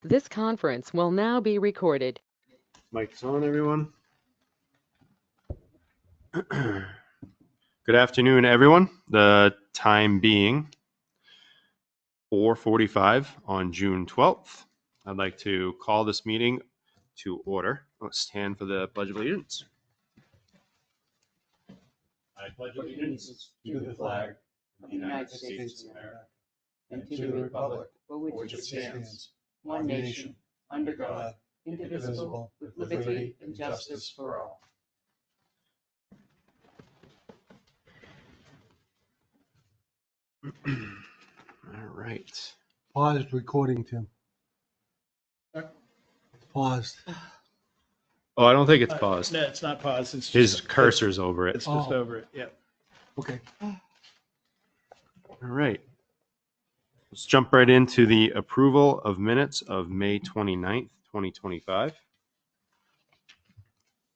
This conference will now be recorded. Mic's on, everyone. Good afternoon, everyone. The time being 4:45 on June 12th. I'd like to call this meeting to order. Let's stand for the Pledge of Allegiance. I pledge allegiance to the flag of the United States of America and to the republic for which it stands, one nation, under God, indivisible, with liberty and justice for all. All right. Paused recording, Tim. It's paused. Oh, I don't think it's paused. No, it's not paused. It's His just, cursor's over it. It's just Oh. over it. Yeah. Okay. All right. Let's jump right into the approval of minutes of May 29th, 2025. I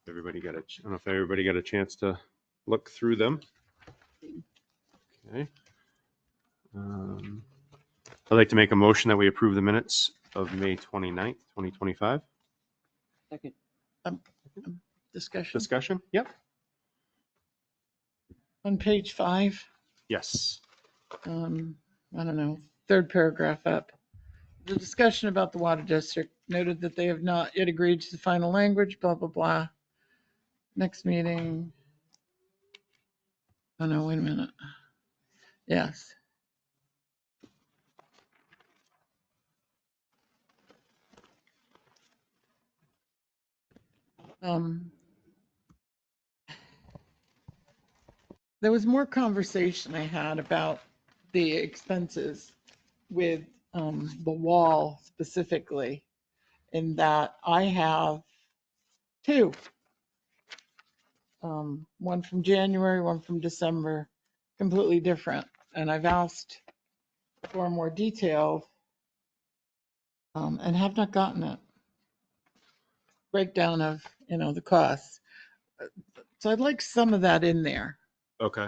don't know if everybody got a chance to look through them. Okay. I'd like to make a motion that we approve the minutes of May 29th, 2025. Second. Discussion Discussion? Yep. on page 5. Yes. I don't know, third paragraph up. The discussion about the water district noted that they have not yet agreed to the final language, blah, blah, blah. Next meeting. Oh, no, wait a minute. Yes. There was more conversation I had about the expenses with the wall specifically, in that I have two. One from January, one from December, completely different. And I've asked for more detailed and have not gotten it. Breakdown of, the costs. So I'd like some of that in there. Okay.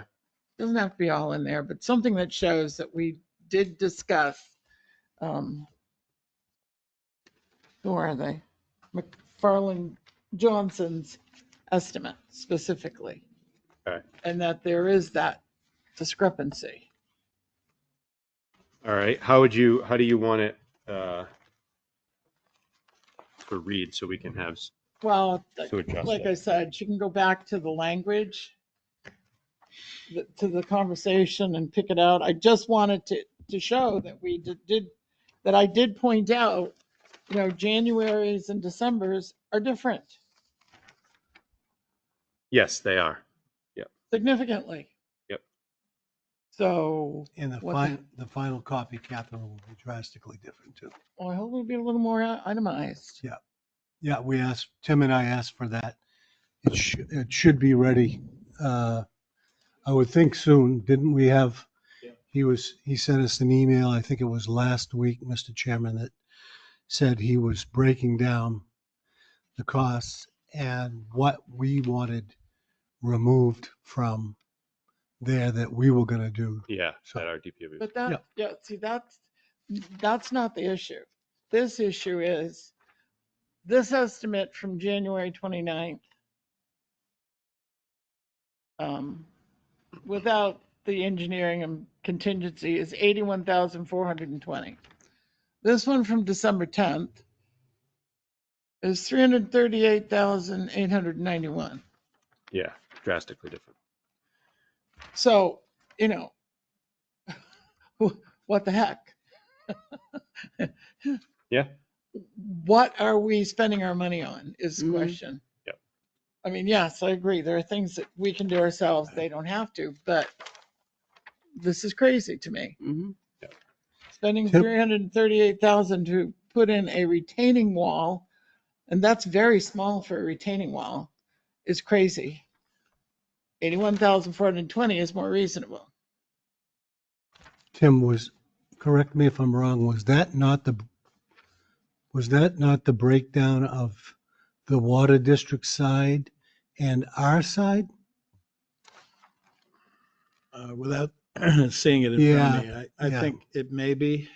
Doesn't have to be all in there, but something that shows that we did discuss. Who are they? McFarland Johnson's estimate specifically. Okay. And that there is that discrepancy. All right. How do you want it to read so we can have Well, to adjust like it? I said, you can go back to the language, to the conversation and pick it out. I just wanted to show that we that I did point out, January's and December's are different Yes, they are. significantly. Yep. So, And the final copy, Catherine, will be drastically different too. I hope it'll be a little more itemized. Yeah, Tim and I asked for that. It should be ready. I would think soon. Didn't we have? Yeah. He sent us an email. I think it was last week, Mr. Chairman, that said he was breaking down the costs and what we wanted removed from there that we were going to do. Yeah. So- At our DPW. But see, that's not the issue. This issue is this estimate from January 29th. Without the engineering and contingency is 81,420. This one from December 10th is 338,891. Yeah. Drastically different. So, what the heck? Yeah. What are we spending our money on is the Mhm. question. Yep. I mean, yes, I agree. There are things that we can do ourselves. They don't have to, but this is crazy to me. Mhm. Spending Tim? 338,000 to put in a retaining wall, and that's very small for a retaining wall, is crazy. 81,420 is more reasonable. Tim, correct me if I'm wrong, was that not the breakdown of the water district side and our side? Without seeing it in front of me. I Yeah. think it may be.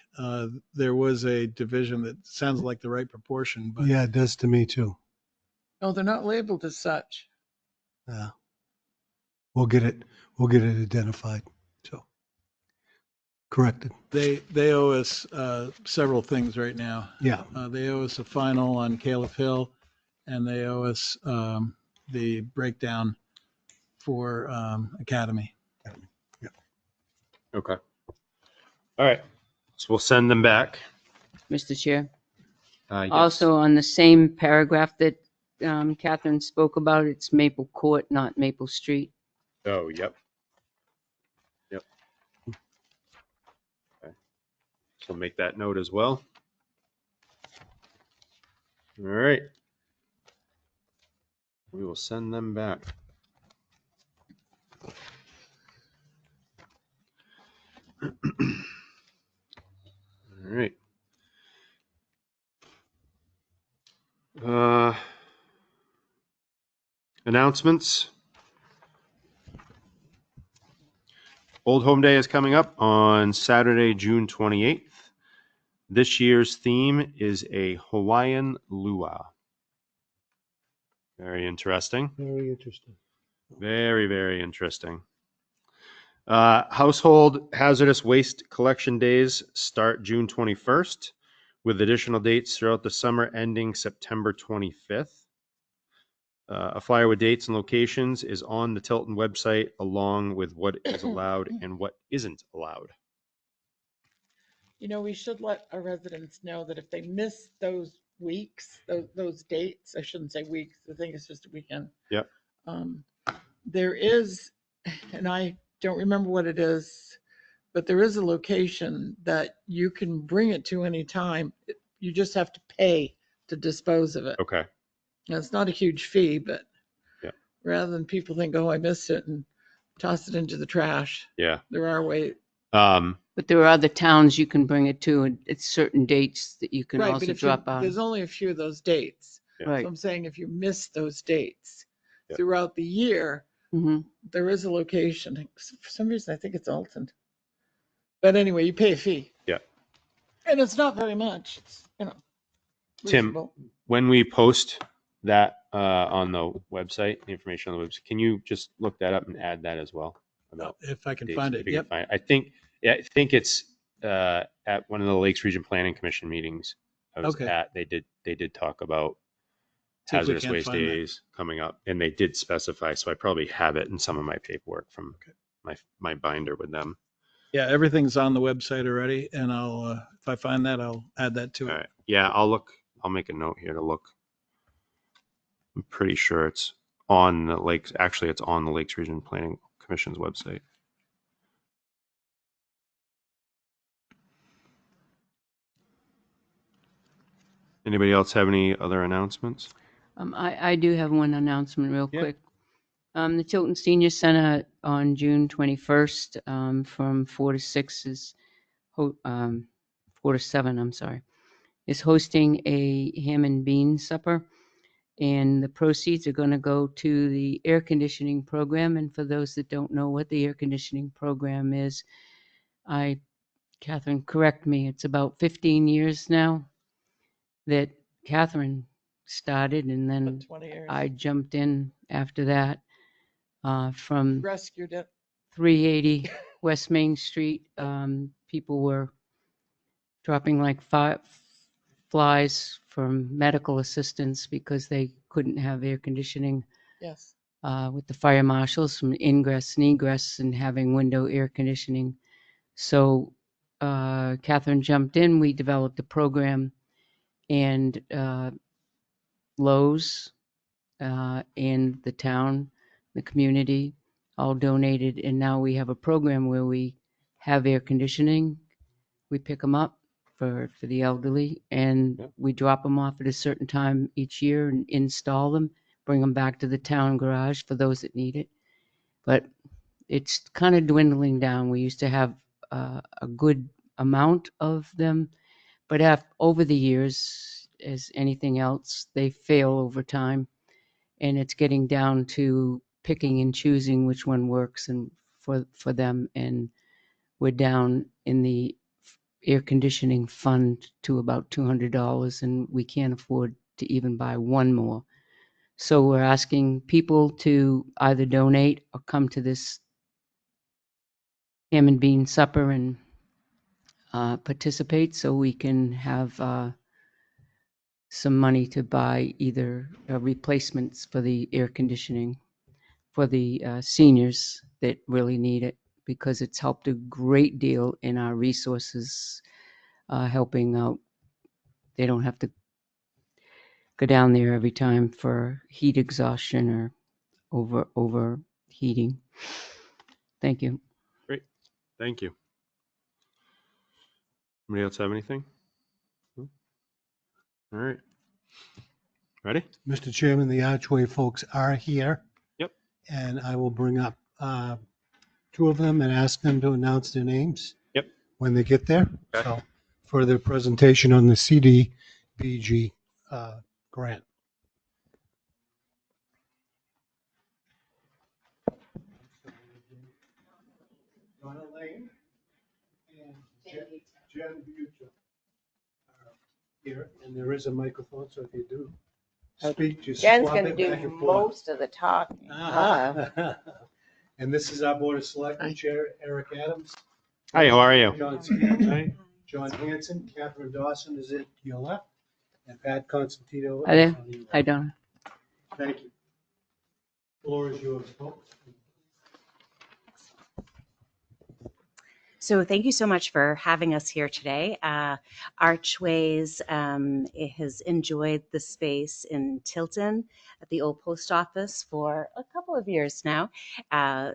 There was a division that sounds like the right proportion, but Yeah, it does to me too. Oh, they're not labeled as such. Yeah. We'll get it identified. So corrected. they owe us several things right now. Yeah. They owe us a final on Caleb Hill, and they owe us the breakdown for Academy. Okay. All right. So we'll send them back. Mr. Chair. Yes. Also, on the same paragraph that Catherine spoke about, it's Maple Court, not Maple Street. Oh, yep. Yep. Okay. So make that note as well. All right. We will send them back. All right. Announcements. Old Home Day is coming up on Saturday, June 28th. This year's theme is a Hawaiian luau. Very interesting. Very interesting. Very, very interesting. Household hazardous waste collection days start June 21st, with additional dates throughout the summer ending September 25th. A flyer with dates and locations is on the Tilton website, along with what is allowed and what isn't allowed. You know, we should let our residents know that if they miss those weeks, those dates, I shouldn't say weeks, I think it's just a weekend. Yep. There is, and I don't remember what it is, but there is a location that you can bring it to any time. You just have to pay to dispose of it. Okay. Now, it's not a huge fee, but Yeah. rather than people think, oh, I missed it and toss it into the trash, Yeah. there are ways. But there are other towns you can bring it to, and it's certain dates that you can Right, but also if drop on. there's only a few of those dates. Yeah. So Right. I'm saying if you miss those dates Yeah. throughout the year, hmm there is a location. For some reason, I think it's Alton. But anyway, you pay a fee. Yeah. And it's not very much. It's, Tim, reasonable. when we post that on the website, the information on the website, can you just look that up and add that as well? About If I can dates, find if it. you can Yep. find it. I think it's at one of the Lakes Region Planning Commission meetings I was Okay. at. They did talk about See if we hazardous can't waste find that. days coming up, and they did specify. So I probably have it in some of my paperwork from my binder with them. Yeah, everything's on the website already, and I'll if I find that, I'll add that to All it. right. Yeah, I'll look. I'll make a note here to look. I'm pretty sure it's on the Lakes. Actually, it's on the Lakes Region Planning Commission's website. Anybody else have any other announcements? I do have one announcement real Yeah. quick. The Tilton Senior Center on June 21st from 4 to 6 is 4 to 7, I'm sorry, is hosting a ham and bean supper. And the proceeds are going to go to the air conditioning program. And for those that don't know what the air conditioning program is, Catherine, correct me, it's about 15 years now that Catherine started, and then But 20 years. I jumped in after that from Rescued it. 380 West Main Street. People were dropping like flies from medical assistance because they couldn't have air conditioning Yes. with the fire marshals from ingress and egress and having window air conditioning. So Catherine jumped in. We developed a program, and Lowe's and the town, the community, all donated. And now we have a program where we have air conditioning. We pick them up for the elderly, and Yep. we drop them off at a certain time each year and install them, bring them back to the town garage for those that need it. But it's kind of dwindling down. We used to have a good amount of them, but over the years, as anything else, they fail over time, and it's getting down to picking and choosing which one works and for them. And we're down in the air conditioning fund to about $200, and we can't afford to even buy one more. So we're asking people to either donate or come to this ham and bean supper and participate so we can have some money to buy either replacements for the air conditioning for the seniors that really need it, because it's helped a great deal in our resources, helping out. They don't have to go down there every time for heat exhaustion or overheating. Thank you. Great. Thank you. Anybody else have anything? No? All right. Ready? Mr. Chairman, the Archway folks are here. Yep. And I will bring up two of them and ask them to announce their names. Yep. When they get there. Okay. So for their presentation on the CDBG grant. Donna Lane and Jen Butcher are here, and there is a microphone, so if you do speak, just Jen's swap gonna it do back and forth. most of the talking. And this is our Board of Selectmen Chair, Eric Adams. Hi, how are you? John Scanlon, Hi. John Hanson, Catherine Dawson is at your left, and Pat Constantino. Hi there. is on your right. Hi, Donna. Thank you. Floor is yours, folks. So thank you so much for having us here today. Archways it has enjoyed the space in Tilton at the old post office for a couple of years now.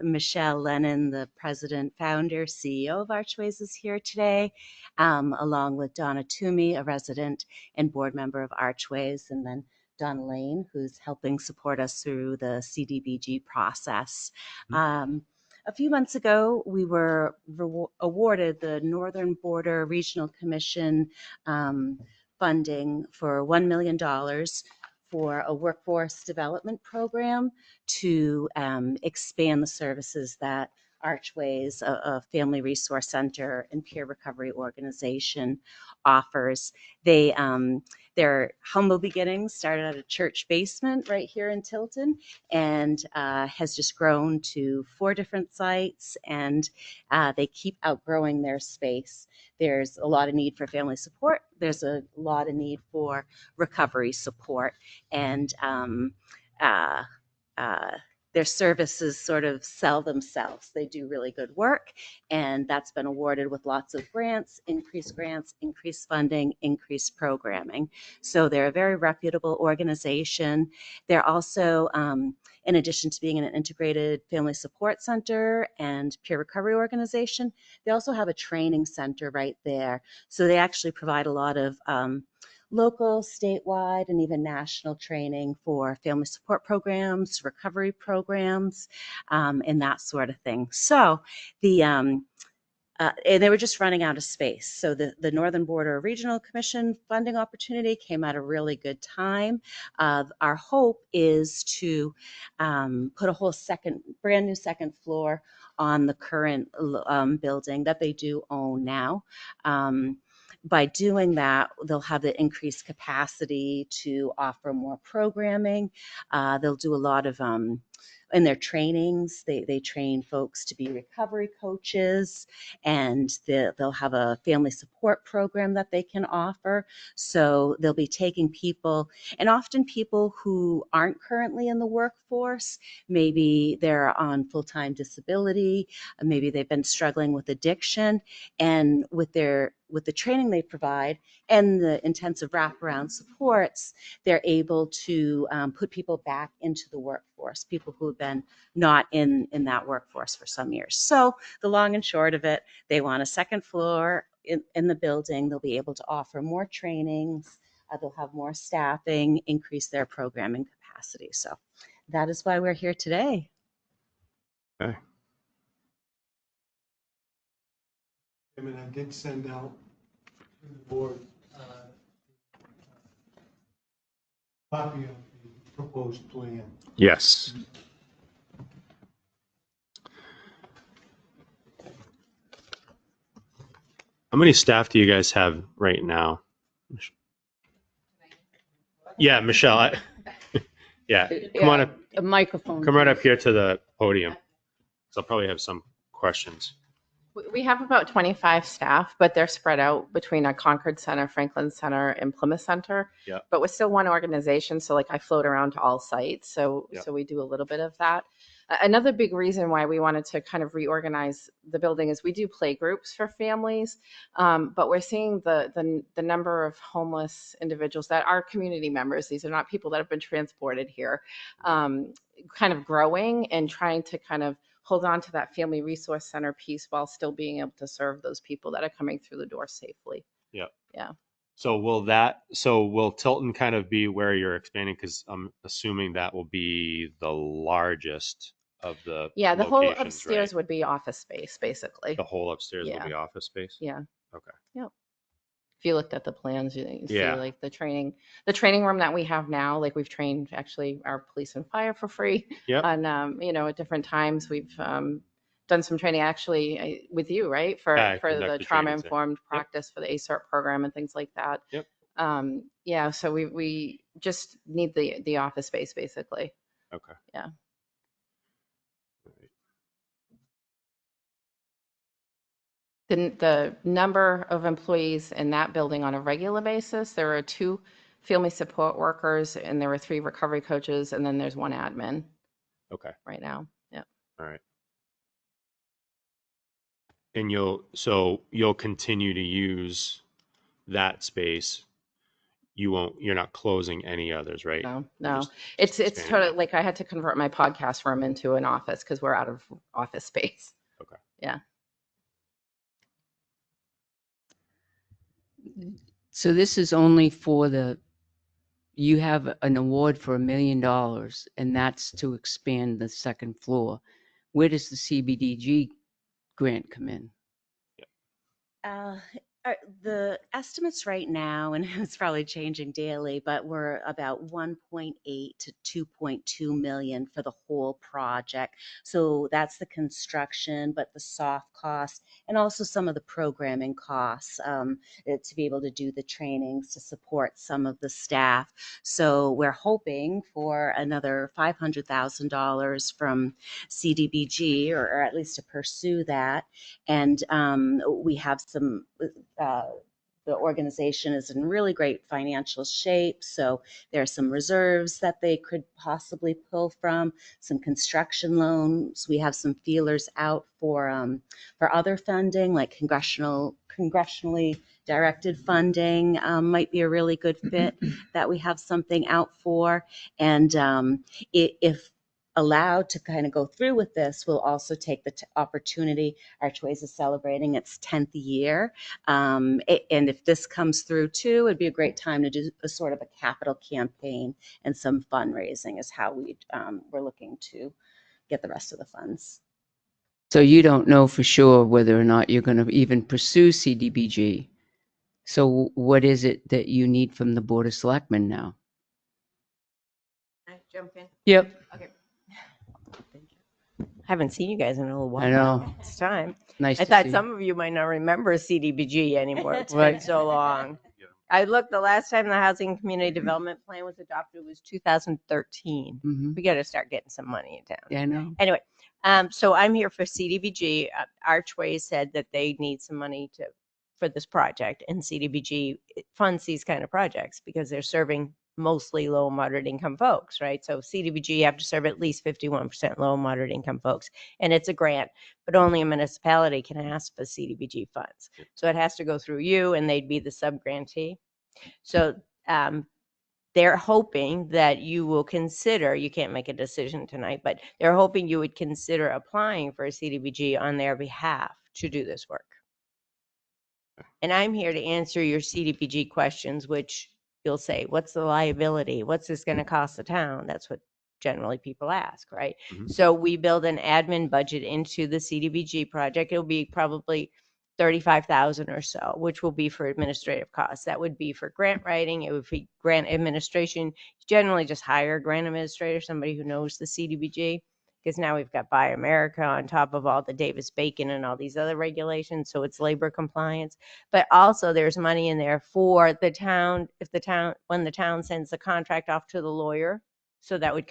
Michelle Lennon, the president, founder, CEO of Archways, is here today, along with Donna Toomey, a resident and board member of Archways, and then Donna Lane, who's helping support us through the CDBG process. A few months ago, we were awarded the Northern Border Regional Commission funding for $1 million for a workforce development program to expand the services that Archways, a family resource center and peer recovery organization, offers. Their humble beginnings started at a church basement right here in Tilton, and has just grown to 4 different sites, and they keep outgrowing their space. There's a lot of need for family support. There's a lot of need for recovery support, and their services sort of sell themselves. They do really good work, and that's been awarded with lots of grants, increased funding, increased programming. So they're a very reputable organization. They're also, in addition to being an integrated family support center and peer recovery organization, they also have a training center right there. So they actually provide a lot of local, statewide, and even national training for family support programs, recovery programs, and that sort of thing. So and they were just running out of space. So the Northern Border Regional Commission funding opportunity came at a really good time. Our hope is to put a whole brand new second floor on the current building that they do own now. By doing that, they'll have the increased capacity to offer more programming. They'll do a lot of, in their trainings, they train folks to be recovery coaches, and they'll have a family support program that they can offer. So they'll be taking people, and often people who aren't currently in the workforce, maybe they're on full-time disability, maybe they've been struggling with addiction, and with the training they provide and the intensive wraparound supports, they're able to put people back into the workforce, people who have been not in that workforce for some years. So the long and short of it, they want a second floor in the building. They'll be able to offer more trainings. They'll have more staffing, increase their programming capacity. So that is why we're here today. Okay. I mean, I did send out to the board copy of the proposed plan. Yes. How many staff do you guys have right now? Yeah, Michelle. Yeah, come on up. A microphone. Come right up please. here to the podium. So I'll probably have some questions. We have about 25 staff, but they're spread out between a Concord Center, Franklin Center, and Plymouth Center. Yeah. But we're still one organization, so like I float around to all sites, so Yeah. so we do a little bit of that. Another big reason why we wanted to kind of reorganize the building is we do play groups for families, but we're seeing the number of homeless individuals that are community members. These are not people that have been transported here, kind of growing and trying to kind of hold on to that family resource center piece while still being able to serve those people that are coming through the door safely. Yeah. Yeah. So will Tilton kind of be where you're expanding? Because I'm assuming that will be the largest of the Yeah, the whole locations, upstairs right? would be office space, basically. The whole upstairs Yeah. will be office space? Yeah. Okay. Yep. If you looked at the plans, you see Yeah. like the training room that we have now, like we've trained actually our police and fire for free. Yep. And, at different times we've done some training actually with you, right? For Yeah, I the conducted trauma trainings there. informed practice for the ACERT program and things like that. Yep. Yeah, so we just need the office space basically. Okay. Yeah. The number of employees in that building on a regular basis, there are 2 family support workers and there are 3 recovery coaches and then there's 1 admin Okay. right now. Yeah. All right. And you'll continue to use that space. You're not closing any others, right? No, You're no. just It's expanding totally that. like I had to convert my podcast room into an office because we're out of office space. Okay. Yeah. So this is only for you have an award for $1 million, and that's to expand the second floor. Where does the CBDG grant come in? Uh, the estimates right now, and it's probably changing daily, but we're about 1.8 to 2.2 million for the whole project. So that's the construction, but the soft costs and also some of the programming costs to be able to do the trainings to support some of the staff. So we're hoping for another $500,000 from CDBG, or at least to pursue that. And we have some, the organization is in really great financial shape. So there are some reserves that they could possibly pull from, some construction loans. We have some feelers out for other funding, like congressionally directed funding might be a really good fit that we have something out for. And if allowed to kind of go through with this, we'll also take the opportunity. Archways is celebrating its 10th year. And if this comes through too, it'd be a great time to do a sort of a capital campaign and some fundraising is how we're looking to get the rest of the funds. So you don't know for sure whether or not you're going to even pursue CDBG. So what is it that you need from the Board of Selectmen now? Can I jump in? Yep. Okay. Haven't seen you guys in a little while. I know. It's time. Nice I to thought see some of you might not remember CDBG anymore. It's been Right. so long. I looked, the last time the Housing and Community Development Plan was adopted was 2013. Mm-hmm. We got to start getting some money in town. Yeah, I know. Anyway, so I'm here for CDBG. Archways said that they need some money for this project, and CDBG funds these kind of projects because they're serving mostly low and moderate income folks, right? So CDBG, you have to serve at least 51% low and moderate income folks, and it's a grant, but only a municipality can ask for CDBG funds. So it has to go through you, and they'd be the sub-grantee. So they're hoping that you will consider, you can't make a decision tonight, but they're hoping you would consider applying for a CDBG on their behalf to do this work. And I'm here to answer your CDBG questions, which you'll say, what's the liability? What's this going to cost the town? That's what generally people ask, right? Mhm. So we build an admin budget into the CDBG project. It'll be probably 35,000 or so, which will be for administrative costs. That would be for grant writing. It would be grant administration. Generally just hire a grant administrator, somebody who knows the CDBG, because now we've got Buy America on top of all the Davis-Bacon and all these other regulations, so it's labor compliance. But also there's money in there for the town, when the town sends the contract off to the lawyer, so that would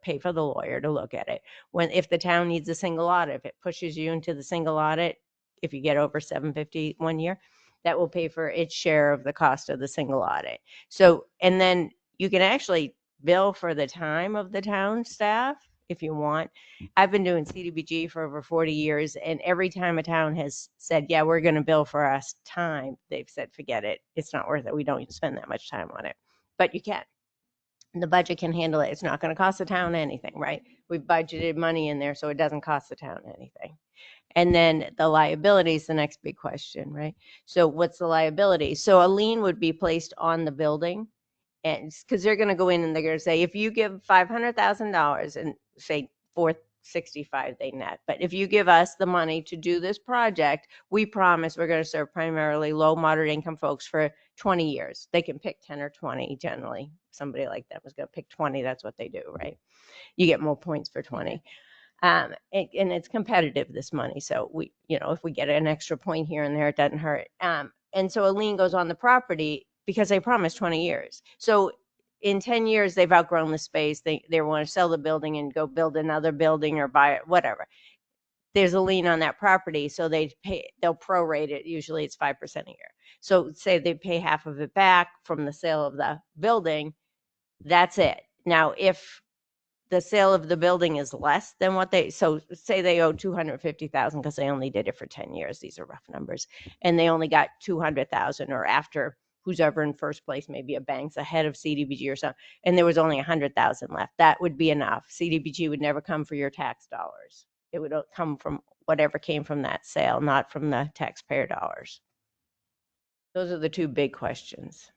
pay for the lawyer to look at it. If the town needs a single audit, if it pushes you into the single audit, if you get over 750 one year, that will pay for its share of the cost of the single audit. So, and then you can actually bill for the time of the town staff if you want. I've been doing CDBG for over 40 years, and every time a town has said, yeah, we're going to bill for us time, they've said, forget it. It's not worth it. We don't spend that much time on it. But you can. The budget can handle it. It's not going to cost the town anything, right? We've budgeted money in there, so it doesn't cost the town anything. And then the liability is the next big question, right? So what's the liability? So a lien would be placed on the building, and because they're going to go in and they're going to say, if you give $500,000 and say 465 they net, but if you give us the money to do this project, we promise we're going to serve primarily low, moderate income folks for 20 years. They can pick 10 or 20 generally. Somebody like that was going to pick 20. That's what they do, right? You get more points for 20. And it's competitive, this money. So we, if we get an extra point here and there, it doesn't hurt. And so a lien goes on the property because they promised 20 years. So in 10 years, they've outgrown the space. They want to sell the building and go build another building or buy it, whatever. There's a lien on that property. So they'll prorate it. Usually it's 5% a year. So say they pay half of it back from the sale of the building. That's it. Now, if the sale of the building is less than so say they owe 250,000 because they only did it for 10 years. These are rough numbers. And they only got 200,000, or after who's ever in first place, maybe a bank's ahead of CDBG or something, and there was only 100,000 left. That would be enough. CDBG would never come for your tax dollars. It would come from whatever came from that sale, not from the taxpayer dollars. Those are the two big questions.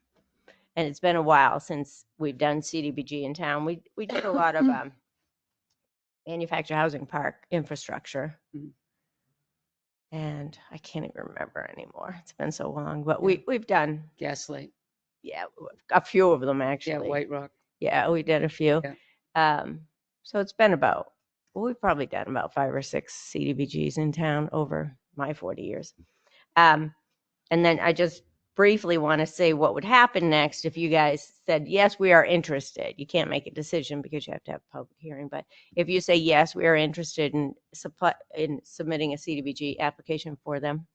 And it's been a while since we've done CDBG in town. We did a lot of manufactured housing park infrastructure. And I can't even remember anymore. It's been so long. But we've done, Gaslight. yeah, a few of them Yeah, actually. White Rock. Yeah, we did a few. Yeah. So it's been we've probably done about 5 or 6 CDBGs in town over my 40 years. And then I just briefly want to say what would happen next if you guys said, yes, we are interested. You can't make a decision because you have to have a public hearing. But if you say, yes, we are interested in submitting a CDBG application for them,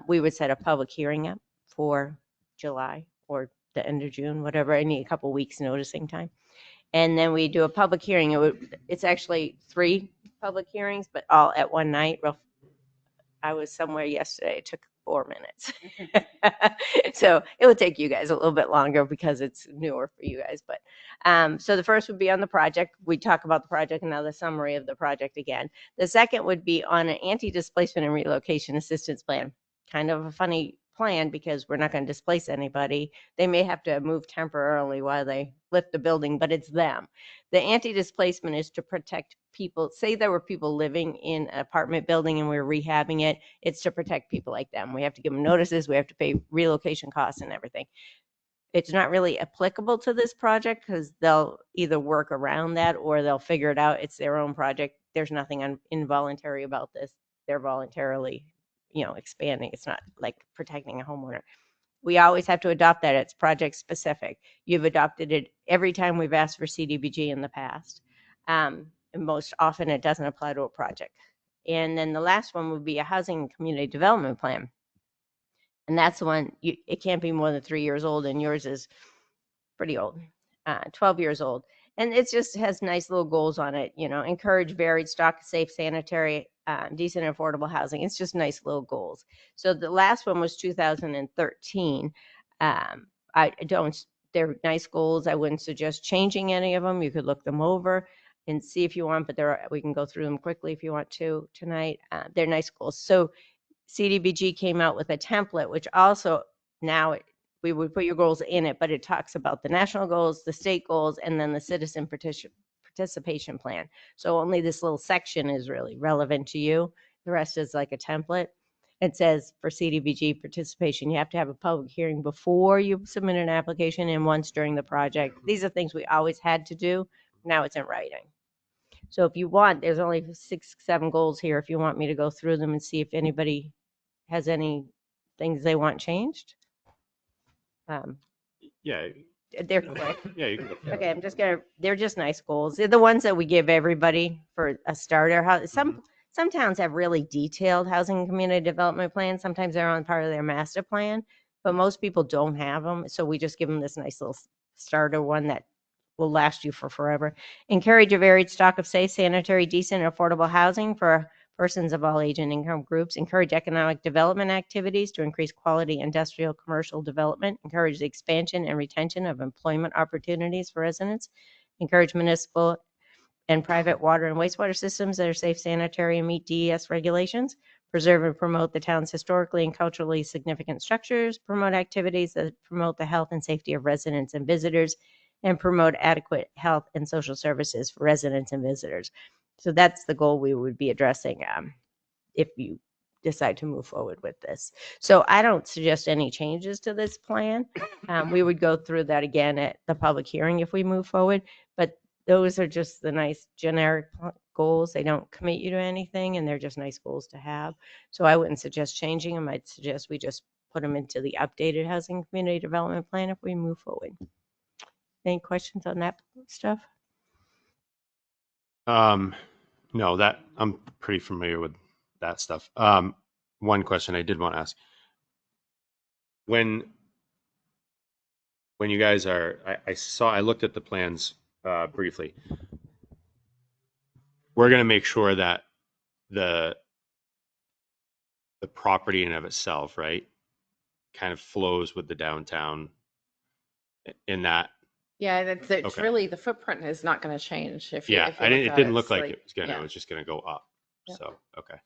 we would set a public hearing up for July or the end of June, whatever. I need a couple weeks noticing time. And then we do a public hearing. It's actually 3 public hearings, but all at one night. I was somewhere yesterday. It took 4 minutes. So it will take you guys a little bit longer because it's newer for you guys. But so the first would be on the project. We talk about the project and now the summary of the project again. The second would be on an anti-displacement and relocation assistance plan. Kind of a funny plan because we're not going to displace anybody. They may have to move temporarily while they lift the building, but it's them. The anti-displacement is to protect people. Say there were people living in an apartment building and we're rehabbing it. It's to protect people like them. We have to give them notices. We have to pay relocation costs and everything. It's not really applicable to this project because they'll either work around that or they'll figure it out. It's their own project. There's nothing involuntary about this. They're voluntarily, expanding. It's not like protecting a homeowner. We always have to adopt that. It's project specific. You've adopted it every time we've asked for CDBG in the past. And most often it doesn't apply to a project. And then the last one would be a housing and community development plan. And that's the one, it can't be more than 3 years old, and yours is pretty old, 12 years old. And it just has nice little goals on it, encourage varied stock, safe, sanitary, decent and affordable housing. It's just nice little goals. So the last one was 2013. They're nice goals. I wouldn't suggest changing any of them. You could look them over and see if you want, but we can go through them quickly if you want to tonight. They're nice goals. So CDBG came out with a template, which also now we would put your goals in it, but it talks about the national goals, the state goals, and then the citizen participation plan. So only this little section is really relevant to you. The rest is like a template. It says for CDBG participation, you have to have a public hearing before you submit an application and once during the project. These are things we always had to do. Now it's in writing. So if you want, there's only 6, 7 goals here. If you want me to go through them and see if anybody has any things they want changed. Yeah, They're quick. yeah, you can go. Okay, they're just nice goals. They're the ones that we give everybody for a starter. Some towns have really detailed housing and community development plans. Sometimes they're on part of their master plan, but most people don't have them. So we just give them this nice little starter one that will last you for forever. Encourage a varied stock of safe, sanitary, decent, and affordable housing for persons of all age and income groups. Encourage economic development activities to increase quality industrial commercial development. Encourage the expansion and retention of employment opportunities for residents. Encourage municipal and private water and wastewater systems that are safe, sanitary, and meet DES regulations. Preserve and promote the town's historically and culturally significant structures. Promote activities that promote the health and safety of residents and visitors, and promote adequate health and social services for residents and visitors. So that's the goal we would be addressing if you decide to move forward with this. So I don't suggest any changes to this plan. We would go through that again at the public hearing if we move forward, but those are just the nice generic goals. They don't commit you to anything, and they're just nice goals to have. So I wouldn't suggest changing them. I'd suggest we just put them into the updated housing community development plan if we move forward. Any questions on that stuff? No, that I'm pretty familiar with that stuff. One question I did want to ask: when you guys are, I looked at the plans briefly. We're going to make sure that the property in and of itself, right, kind of flows with the downtown. In that, Yeah, it's Okay. really, the footprint is not going to change. If you yeah, if you I didn't. look It at didn't look it's like it was gonna. yeah. It was just gonna go up. Yeah. So okay.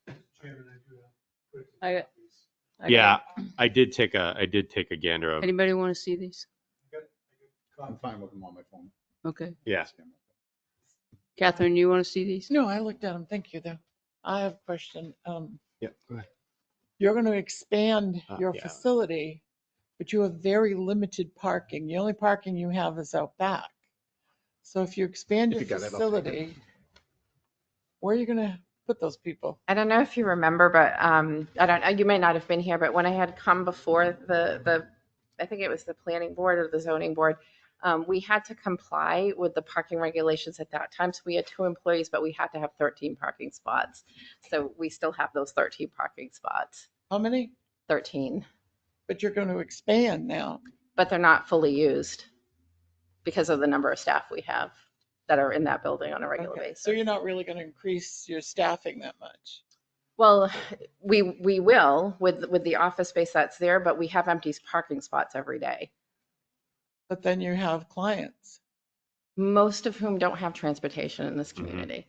I Yeah, I did take a gander of. Anybody want to see these? I'm fine with them on my phone. Okay. Yeah. Catherine, you want to see these? No, I looked at them. Thank you, though. I have a question. Yeah. Go ahead. You're going to expand your Yeah. facility, but you have very limited parking. The only parking you have is out back. So if you expand If your you got it, I'll take it. facility, where are you going to put those people? I don't know if you remember, but I don't. You may not have been here, but when I had come before the I think it was the planning board or the zoning board, we had to comply with the parking regulations at that time. So we had 2 employees, but we had to have 13 parking spots. So we still have those 13 parking spots. How many? 13, But you're going to expand now. but they're not fully used because of the number of staff we have that are in that building on a regular Okay. basis. So you're not really going to increase your staffing that much. Well, we will with the office space that's there, but we have empty parking spots every day. But then you have clients. Most of whom don't have transportation in this Mhm. community.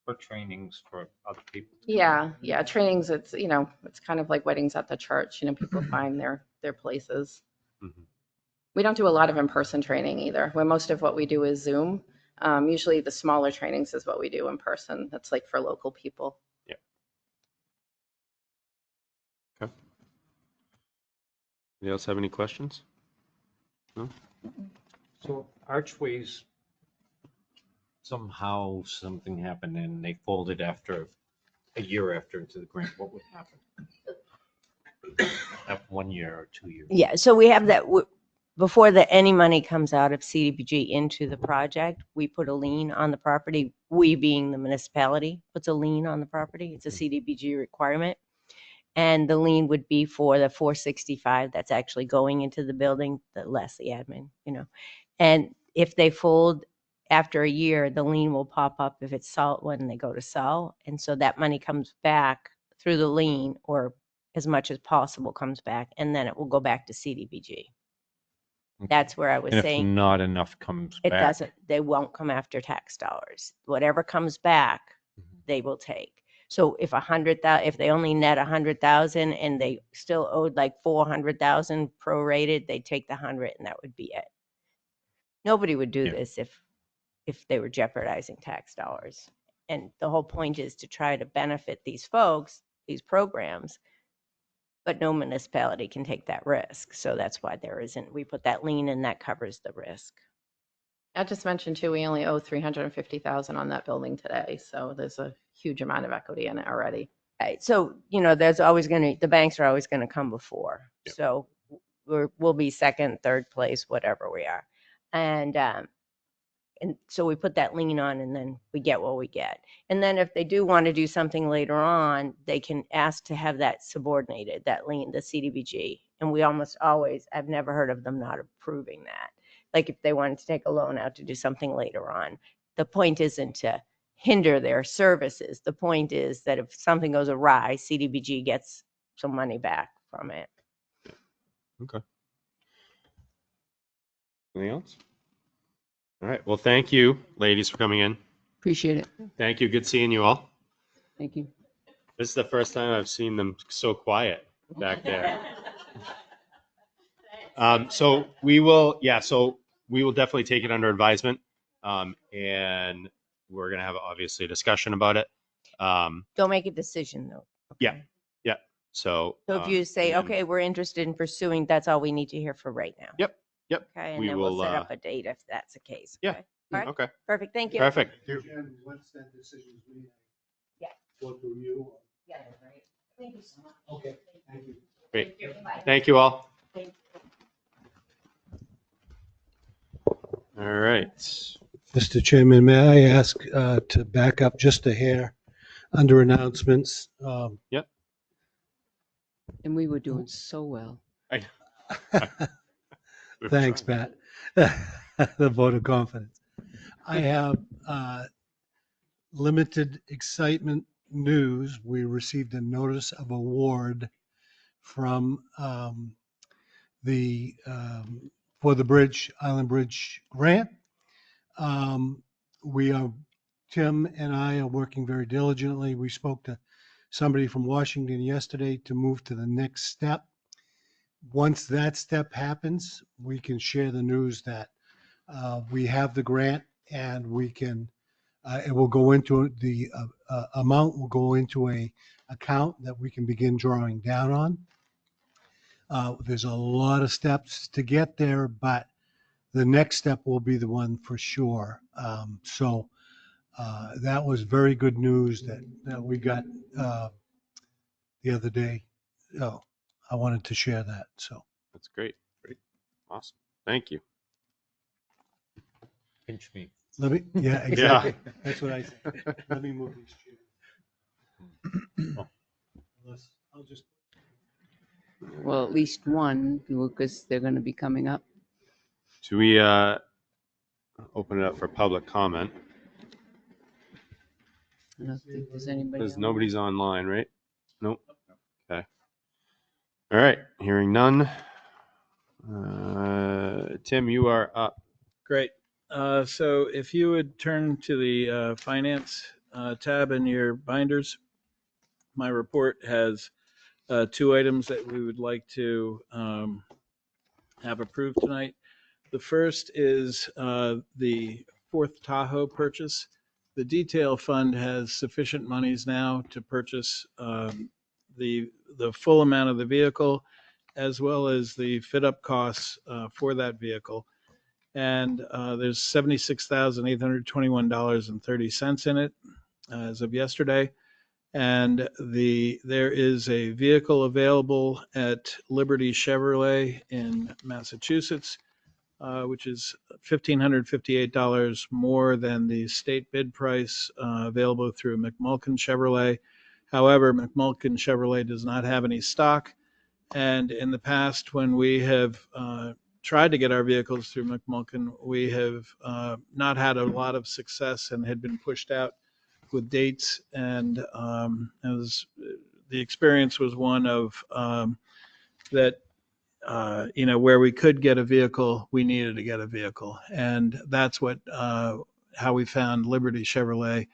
For trainings for other people. Yeah, trainings. It's it's kind of like weddings at the church. People find their places. Mhm. We don't do a lot of in-person training either. Where most of what we do is Zoom. Usually the smaller trainings is what we do in person. That's like for local people. Okay. Anybody else have any questions? No. So archways, somehow something happened and they folded after a year after into the grant. What would happen? After 1 year or 2 years? Yeah, so we have that, before any money comes out of CDBG into the project, we put a lien on the property. We being the municipality puts a lien on the property. It's a CDBG requirement. And the lien would be for the 465 that's actually going into the building, the less the admin, And if they fold after a year, the lien will pop up if it's salt when they go to sell. And so that money comes back through the lien, or as much as possible comes back, and then it will go back to CDBG. That's where I was And if saying not enough comes it back. they won't come after tax dollars. Whatever comes back, they will take. So if if they only net 100,000 and they still owed like 400,000 prorated, they take the 100 and that would be it. Nobody would do Yeah. this if they were jeopardizing tax dollars. And the whole point is to try to benefit these folks, these programs, but no municipality can take that risk. So that's why we put that lien and that covers the risk. I just mentioned too, we only owe 350,000 on that building today, so there's a huge amount of equity in it already. Right. So, there's always the banks are always going to come before. Yep. So we'll be second, third place, whatever we are. And so we put that lien on and then we get what we get. And then if they do want to do something later on, they can ask to have that subordinated, that lien, the CDBG. And we almost always, I've never heard of them not approving that. Like if they wanted to take a loan out to do something later on. The point isn't to hinder their services. The point is that if something goes awry, CDBG gets some money back from it. Okay. Anything else? All right. Well, thank you, ladies, for coming in. Appreciate it. Thank you. Good seeing you all. Thank you. This is the first time I've seen them so quiet back there. So we will definitely take it under advisement. And we're going to have obviously a discussion about it. Don't make a decision though. Yeah. Yeah. So if you say, and then- okay, we're interested in pursuing, that's all we need to hear for right now. Yep. Yep. Okay, and We then we'll will, set up a date if that's the case. yeah. Okay? All right. Okay. Perfect. Thank you. Perfect. Jen, once that decision's made, Yeah. go through you. Yeah, right. Thank you so much. Okay, thank you. Great. Bye. Thank you all. Thank All right. Mr. Chairman, may I ask to back up just a hair under announcements? And we were doing so well. Thanks, Pat. The vote of confidence. I have limited excitement news. We received a notice of award from for the Island Bridge grant. Tim and I are working very diligently. We spoke to somebody from Washington yesterday to move to the next step. Once that step happens, we can share the news that we have the grant and we can, it will go into the amount will go into a account that we can begin drawing down on. There's a lot of steps to get there, but the next step will be the one for sure. So that was very good news that we got the other day. So I wanted to share that. So That's great. Great. Awesome. Thank you. Pinch me. let me, yeah, exactly. That's what I said. Let me move these chairs. I'll just. Well, at least one, because they're going to be coming up. Should we open it up for public comment? I don't think there's anybody. Because on. nobody's online, right? Nope. Okay. All right. Hearing none. Tim, you are up. Great. So if you would turn to the finance tab in your binders, my report has two items that we would like to have approved tonight. The first is the fourth Tahoe purchase. The detail fund has sufficient monies now to purchase the full amount of the vehicle, as well as the fit-up costs for that vehicle. And there's $76,821.30 in it as of yesterday. And there is a vehicle available at Liberty Chevrolet in Massachusetts, which is $1,558 more than the state bid price available through McMulkin Chevrolet. However, McMulkin Chevrolet does not have any stock. And in the past, when we have tried to get our vehicles through McMulkin, we have not had a lot of success and had been pushed out with dates. And the experience was one of that, where we could get a vehicle, we needed to get a vehicle. And that's how we found Liberty Chevrolet.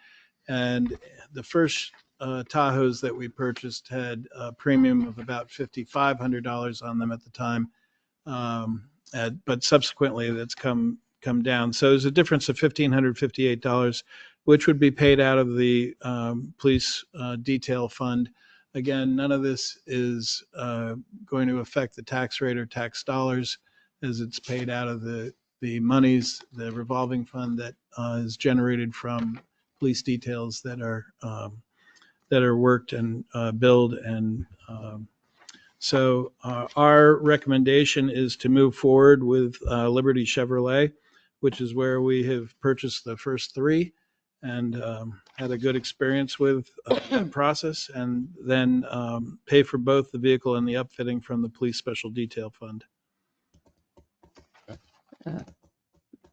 And the first Tahoes that we purchased had a premium of about $5,500 on them at the time. But subsequently that's come down. So there's a difference of $1,558, which would be paid out of the police detail fund. Again, none of this is going to affect the tax rate or tax dollars, as it's paid out of the the monies, the revolving fund that is generated from police details that are worked and billed. And so our recommendation is to move forward with Liberty Chevrolet, which is where we have purchased the first three and had a good experience with that process, and then pay for both the vehicle and the upfitting from the Police Special Detail Fund.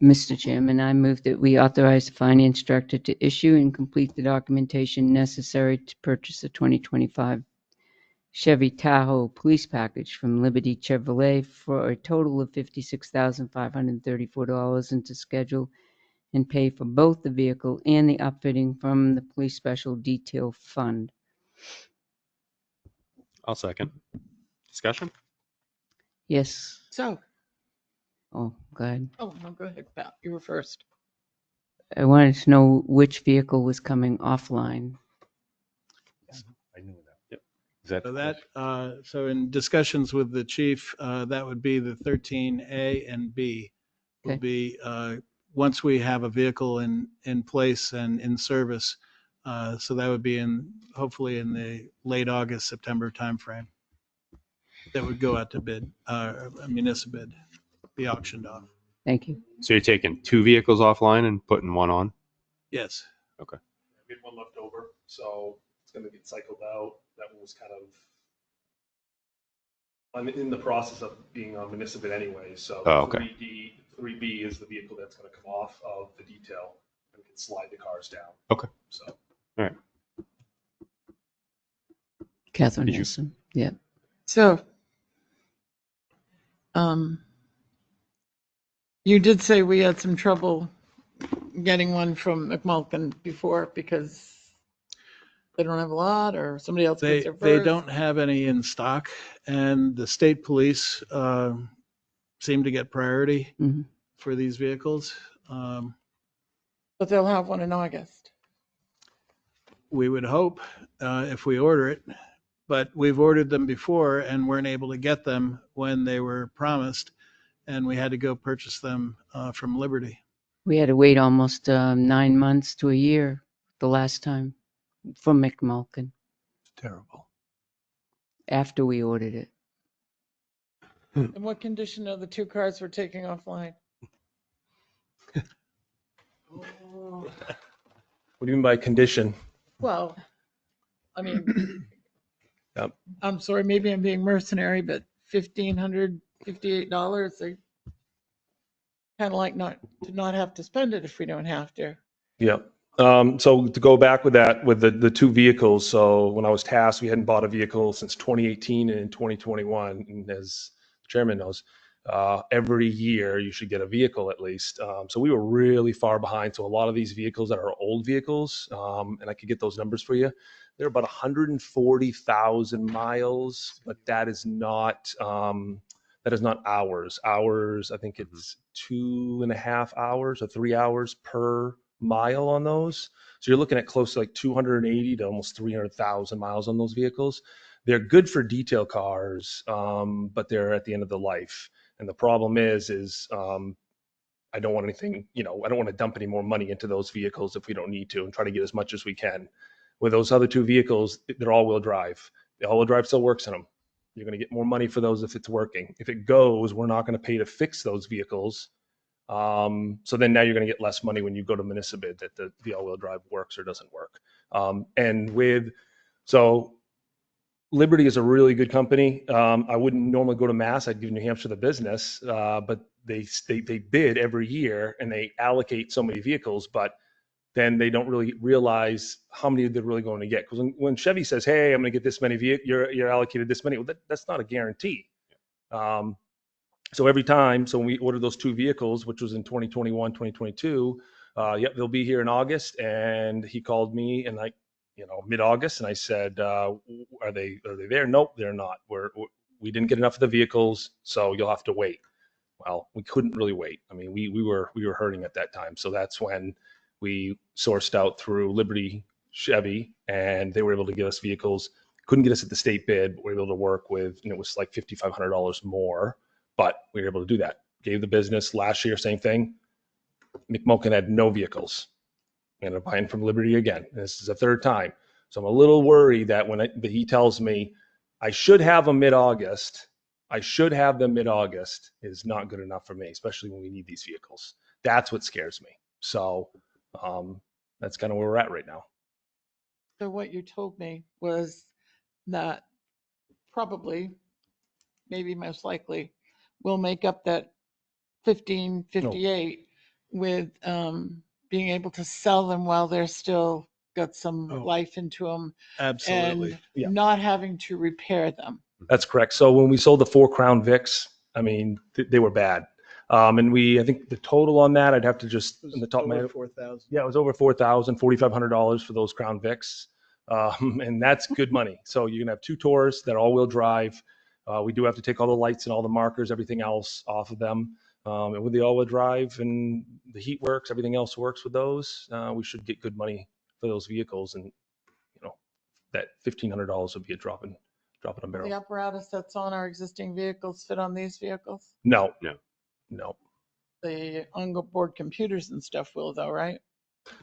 Mr. Chairman, I move that we authorize the finance director to issue and complete the documentation necessary to purchase a 2025 Chevy Tahoe police package from Liberty Chevrolet for a total of $56,534 and to schedule and pay for both the vehicle and the upfitting from the Police Special Detail Fund. I'll second. Discussion? Yes. So, Oh, go ahead. oh, no, go ahead, Pat. You were first. I wanted to know which vehicle was coming offline. I knew that. Yep. Is that, So so in discussions with the chief, that would be the 13A and B will Okay. be, once we have a vehicle in place and in service. So that would be hopefully in the late August, September timeframe. That would go out to bid, a municipal bid, be auctioned off. Thank you. so you're taking 2 vehicles offline and putting one on? Yes. We had one left over, so it's going to get cycled out. That one was kind of, I'm in the process of being on municipal anyway, so Oh, okay. 3B is the vehicle that's going to come off of the detail and we can slide the cars down. Okay. So Catherine Did you- Nielsen. Yeah. So, you did say we had some trouble getting one from McMulkin before because they don't have a lot, or somebody else gets there first? They don't have any in stock, and the state police seem to get priority Mhm. for these vehicles. But they'll have one in August. We would hope if we order it, but we've ordered them before and weren't able to get them when they were promised, and we had to go purchase them from Liberty. We had to wait almost 9 months to a year the last time from McMulkin Terrible. after we ordered it. In what condition are the two cars we're taking offline? what do you mean by condition? Well, I mean, Yep. I'm sorry, maybe I'm being mercenary, but $1,558, they kind of like not have to spend it if we don't have to. Yeah. So to go back with that, with the 2 vehicles, so when I was tasked, we hadn't bought a vehicle since 2018 and in 2021. And as the chairman knows, every year you should get a vehicle at least. So we were really far behind. So a lot of these vehicles that are old vehicles, and I could get those numbers for you, they're about 140,000 miles, but that is not hours. Hours, I think it's 2.5 hours or 3 hours per mile on those. So you're looking at close to like 280 to almost 300,000 miles on those vehicles. They're good for detail cars, but they're at the end of the life. And the problem is I don't want anything, I don't want to dump any more money into those vehicles if we don't need to, and try to get as much as we can. With those other 2 vehicles, they're all-wheel drive. The all-wheel drive still works in them. You're going to get more money for those if it's working. If it goes, we're not going to pay to fix those vehicles. So then now you're going to get less money when you go to municipal bid that the all-wheel drive works or doesn't work. So Liberty is a really good company. I wouldn't normally go to Mass. I'd give New Hampshire the business, but they bid every year and they allocate so many vehicles, but then they don't really realize how many they're really going to get. Because when Chevy says, "Hey, I'm going to get this many vehicles," you're allocated this many. Well, that's not a guarantee. So every time, so when we ordered those 2 vehicles, which was in 2021, 2022, they'll be here in August. And he called me and mid-August, and I said, "Are they there?" "Nope, they're not. We didn't get enough of the vehicles, so you'll have to wait." Well, we couldn't really wait. I mean, we were hurting at that time. So that's when we sourced out through Liberty Chevy, and they were able to get us vehicles. Couldn't get us at the state bid, but we were able to work with, and it was like $5,500 more, but we were able to do that. gave the business. Last year, same thing. McMulkin had no vehicles. I ended up buying from Liberty again. This is the third time. So I'm a little worried that that he tells me I should have them mid-August, is not good enough for me, especially when we need these vehicles. That's what scares me. So that's kind of where we're at right now. So what you told me was that probably, maybe most likely, we'll make up that 1558 with being able to sell them while they're still got some Oh. life into them Absolutely. and Yeah. not having to repair them. That's correct. So when we sold the 4 Crown Vics, I mean, they were bad. And I think the total on that, I'd have to just, on the top of my head, 4,000. yeah, it was over $4,000, $4,500 for those Crown Vics. And that's good money. So you're going to have 2 Taurs that are all-wheel drive. We do have to take all the lights and all the markers, everything else off of them. And with the all-wheel drive and the heat works, everything else works with those, we should get good money for those vehicles. And, that $1,500 would be a drop in a The barrel. apparatus that's on our existing vehicles fit on these vehicles? No. The onboard computers and stuff will though, right?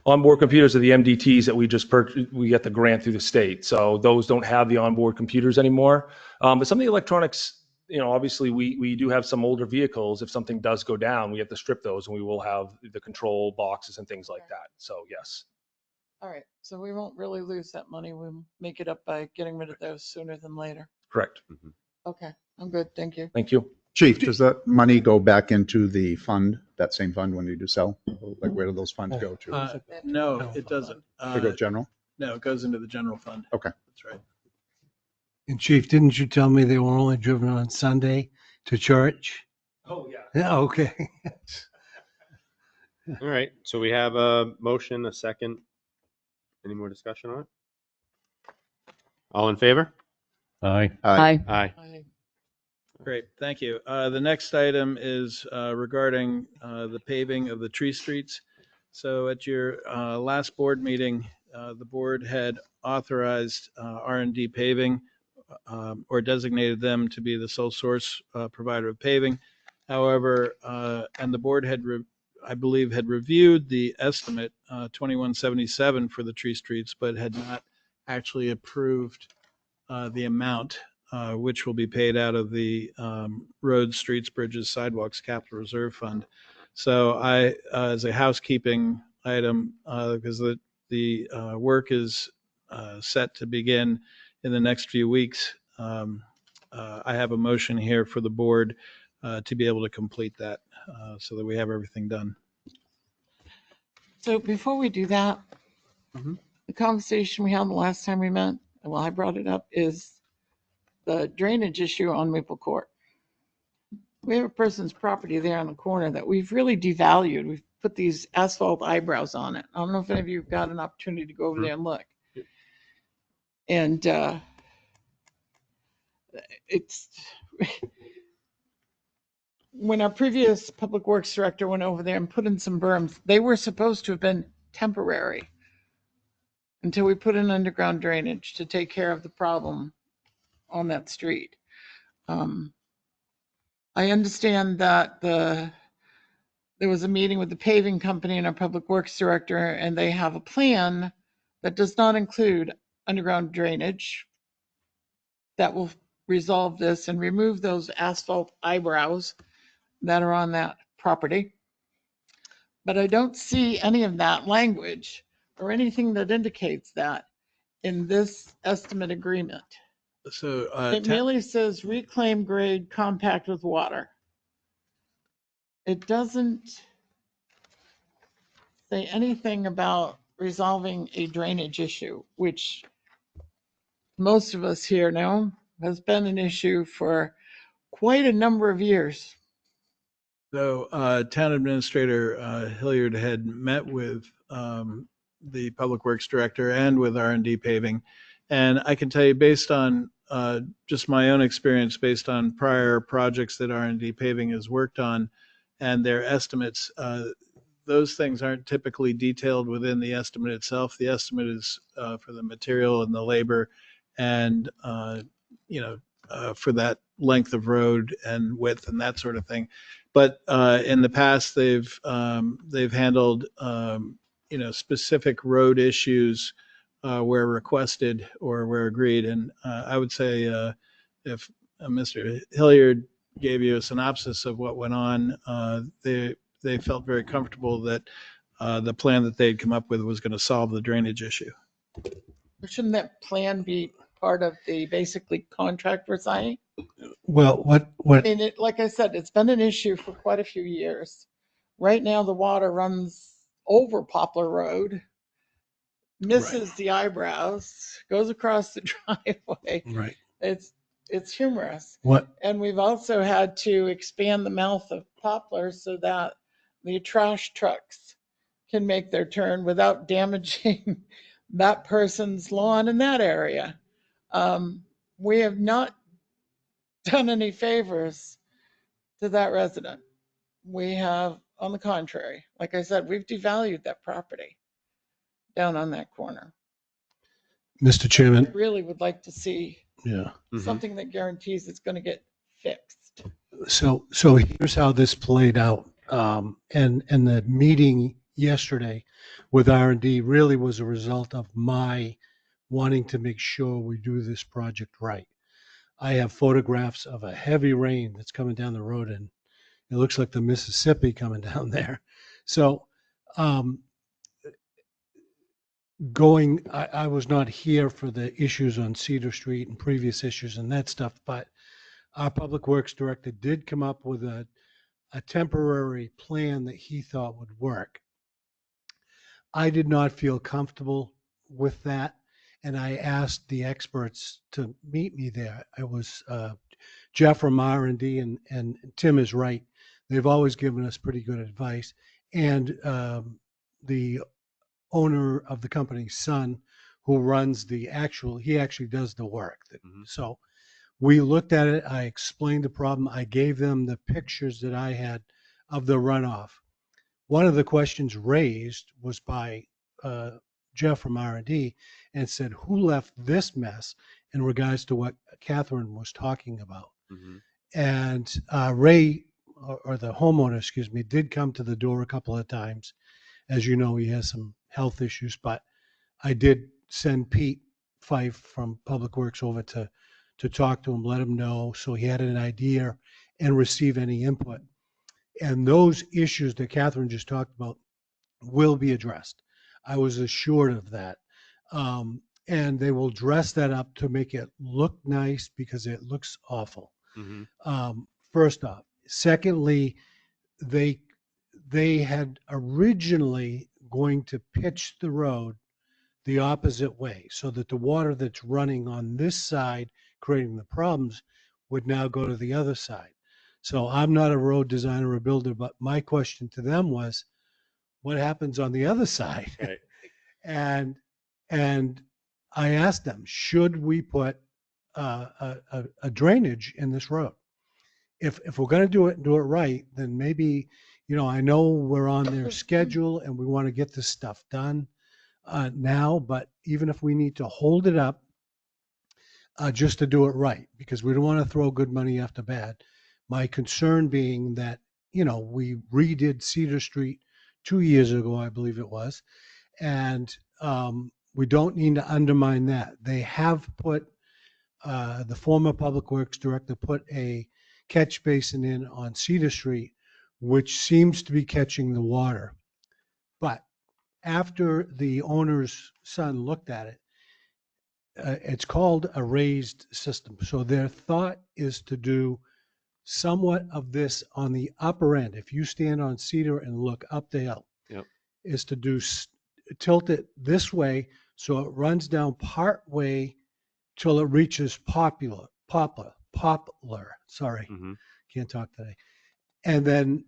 Onboard computers are the MDTs that we just purchased. We get the grant through the state. So those don't have the onboard computers anymore. But some of the electronics, obviously we do have some older vehicles. If something does go down, we have to strip those and we will have the control boxes and things like that. So yes. All right, so we won't really lose that money. We'll make it up by getting rid of those sooner than later. Correct. Okay, I'm good. Thank you. Thank you. Chief, does that money go back into the fund, that same fund when you do sell? Like where do those funds go to? No, it doesn't. They go general? No, it goes into the general fund. Okay. That's right. And Chief, didn't you tell me they were only driven on Sunday to church? Oh, yeah. Yeah, okay. All right, so we have a motion, a second. Any more discussion on it? All in favor? Aye. Aye. Aye. Great, thank you. The next item is regarding the paving of the tree streets. So at your last board meeting, the board had authorized R&D paving or designated them to be the sole source provider of paving. However, and the board had, I believe, had reviewed the estimate 2177 for the tree streets, but had not actually approved the amount which will be paid out of the roads, streets, bridges, sidewalks capital reserve fund. So I, as a housekeeping item, because the work is set to begin in the next few weeks, I have a motion here for the board to be able to complete that so that we have everything done. So before we do that, Mhm. the conversation we had the last time we met, well, I brought it up, is the drainage issue on Maple Court. We have a person's property there on the corner that we've really devalued. We've put these asphalt eyebrows on it. I don't know if any of you have got an opportunity to go over there and look. And it's when our previous public works director went over there and put in some berms, they were supposed to have been temporary until we put in underground drainage to take care of the problem on that street. I understand that there was a meeting with the paving company and our public works director, and they have a plan that does not include underground drainage that will resolve this and remove those asphalt eyebrows that are on that property. But I don't see any of that language or anything that indicates that in this estimate agreement. So It merely says reclaim grade compact with water. It doesn't say anything about resolving a drainage issue, which most of us here know has been an issue for quite a number of years. So Town Administrator Hilliard had met with the Public Works Director and with R&D Paving. And I can tell you, based on just my own experience, based on prior projects that R&D Paving has worked on and their estimates, those things aren't typically detailed within the estimate itself. The estimate is for the material and the labor and, for that length of road and width and that sort of thing. But in the past, they've handled specific road issues where requested or where agreed. And I would say if Mr. Hilliard gave you a synopsis of what went on, they felt very comfortable that the plan that they'd come up with was going to solve the drainage issue. Shouldn't that plan be part of the basically contract we're signing? Well, I what, mean, like I said, it's been an issue for quite a few years. Right now, the water runs over Poplar Road, misses the eyebrows, goes across the driveway. right, It's humorous. what, And we've also had to expand the mouth of Poplar so that the trash trucks can make their turn without damaging that person's lawn in that area. We have not done any favors to that resident. We have, on the contrary, like I said, we've devalued that property down on that corner. Mr. I Chairman? really would like to see Yeah. something that guarantees it's going to get fixed. So here's how this played out. And the meeting yesterday with R&D really was a result of my wanting to make sure we do this project right. I have photographs of a heavy rain that's coming down the road, and it looks like the Mississippi coming down there. So I was not here for the issues on Cedar Street and previous issues and that stuff, but our Public Works Director did come up with a temporary plan that he thought would work. I did not feel comfortable with that, and I asked the experts to meet me there. It was Jeff from R&D, and Tim is right. They've always given us pretty good advice. And the owner of the company's son, who runs he actually does the work. So we looked at it. I explained the problem. I gave them the pictures that I had of the runoff. One of the questions raised was by Jeff from R&D and said, who left this mess in regards to what Catherine was talking about? And Ray, or the homeowner, excuse me, did come to the door a couple of times. As you know, he has some health issues, but I did send Pete Fife from Public Works over to talk to him, let him know, so he had an idea and receive any input. And those issues that Catherine just talked about will be addressed. I was assured of that. And they will dress that up to make it look nice because it looks awful. First off. Secondly, they had originally going to pitch the road the opposite way so that the water that's running on this side, creating the problems, would now go to the other side. So I'm not a road designer or builder, but my question to them was, what happens on the other side? Right. and I asked them, should we put a drainage in this road? If we're going to do it right, then maybe, I know we're on their schedule and we want to get this stuff done now, but even if we need to hold it up just to do it right, because we don't want to throw good money after bad. My concern being that, we redid Cedar Street 2 years ago, I believe it was, and we don't need to undermine that. They have put, the former Public Works Director put a catch basin in on Cedar Street, which seems to be catching the water. But after the owner's son looked at it, it's called a raised system. So their thought is to do somewhat of this on the upper end. If you stand on Cedar and look up the hill, is to tilt it this way so it runs down part way till it reaches Poplar. Sorry, can't talk today. And then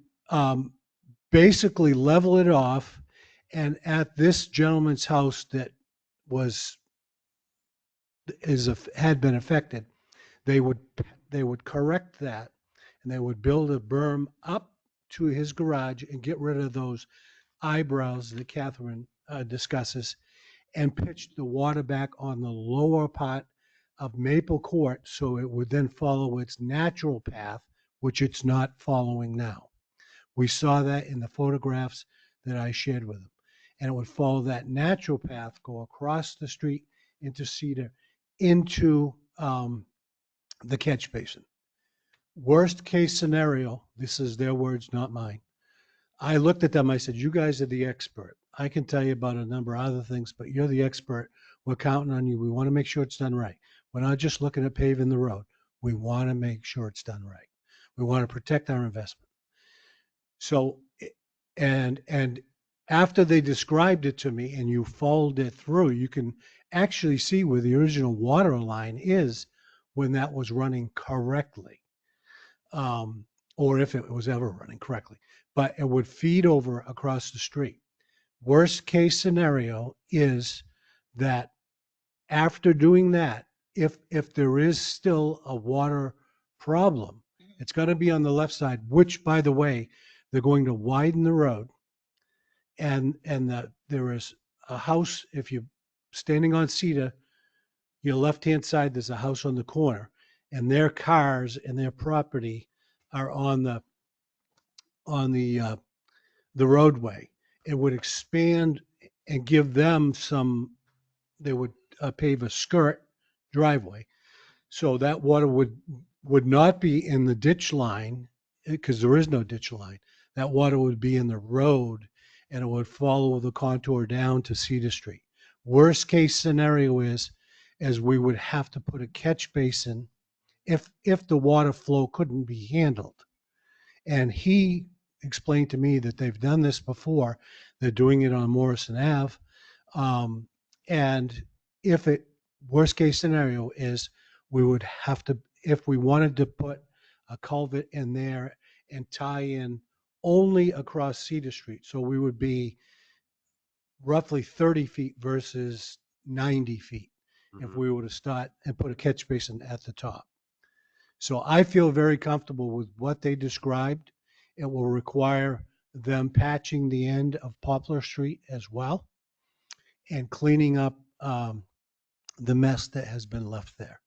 basically level it off. And at this gentleman's house that had been affected, they would correct that, and they would build a berm up to his garage and get rid of those eyebrows that Catherine discusses, and pitch the water back on the lower part of Maple Court, so it would then follow its natural path, which it's not following now. We saw that in the photographs that I shared with them. And it would follow that natural path, go across the street into Cedar, into the catch basin. Worst case scenario, this is their words, not mine. I looked at them, I said, you guys are the expert. I can tell you about a number of other things, but you're the expert. We're counting on you. We want to make sure it's done right. We're not just looking at paving the road. We want to make sure it's done right. We want to protect our investment. So, and after they described it to me and you followed it through, you can actually see where the original water line is when that was running correctly, or if it was ever running correctly. But it would feed over across the street. Worst case scenario is that after doing that, if there is still a water problem, it's going to be on the left side, which, by the way, they're going to widen the road. And there is a house, if you're standing on Cedar, your left-hand side, there's a house on the corner, and their cars and their property are on the roadway. It would expand and give them some, they would pave a skirt driveway. So that water would not be in the ditch line, because there is no ditch line. That water would be in the road, and it would follow the contour down to Cedar Street. Worst case scenario is we would have to put a catch basin if the water flow couldn't be handled. And he explained to me that they've done this before. They're doing it on Morrison Ave. And worst case scenario is we would have to, if we wanted to put a culvert in there and tie in only across Cedar Street. So we would be roughly 30 feet versus 90 feet if we were to start and put a catch basin at the top. So I feel very comfortable with what they described. It will require them patching the end of Poplar Street as well and cleaning up the mess that has been left there.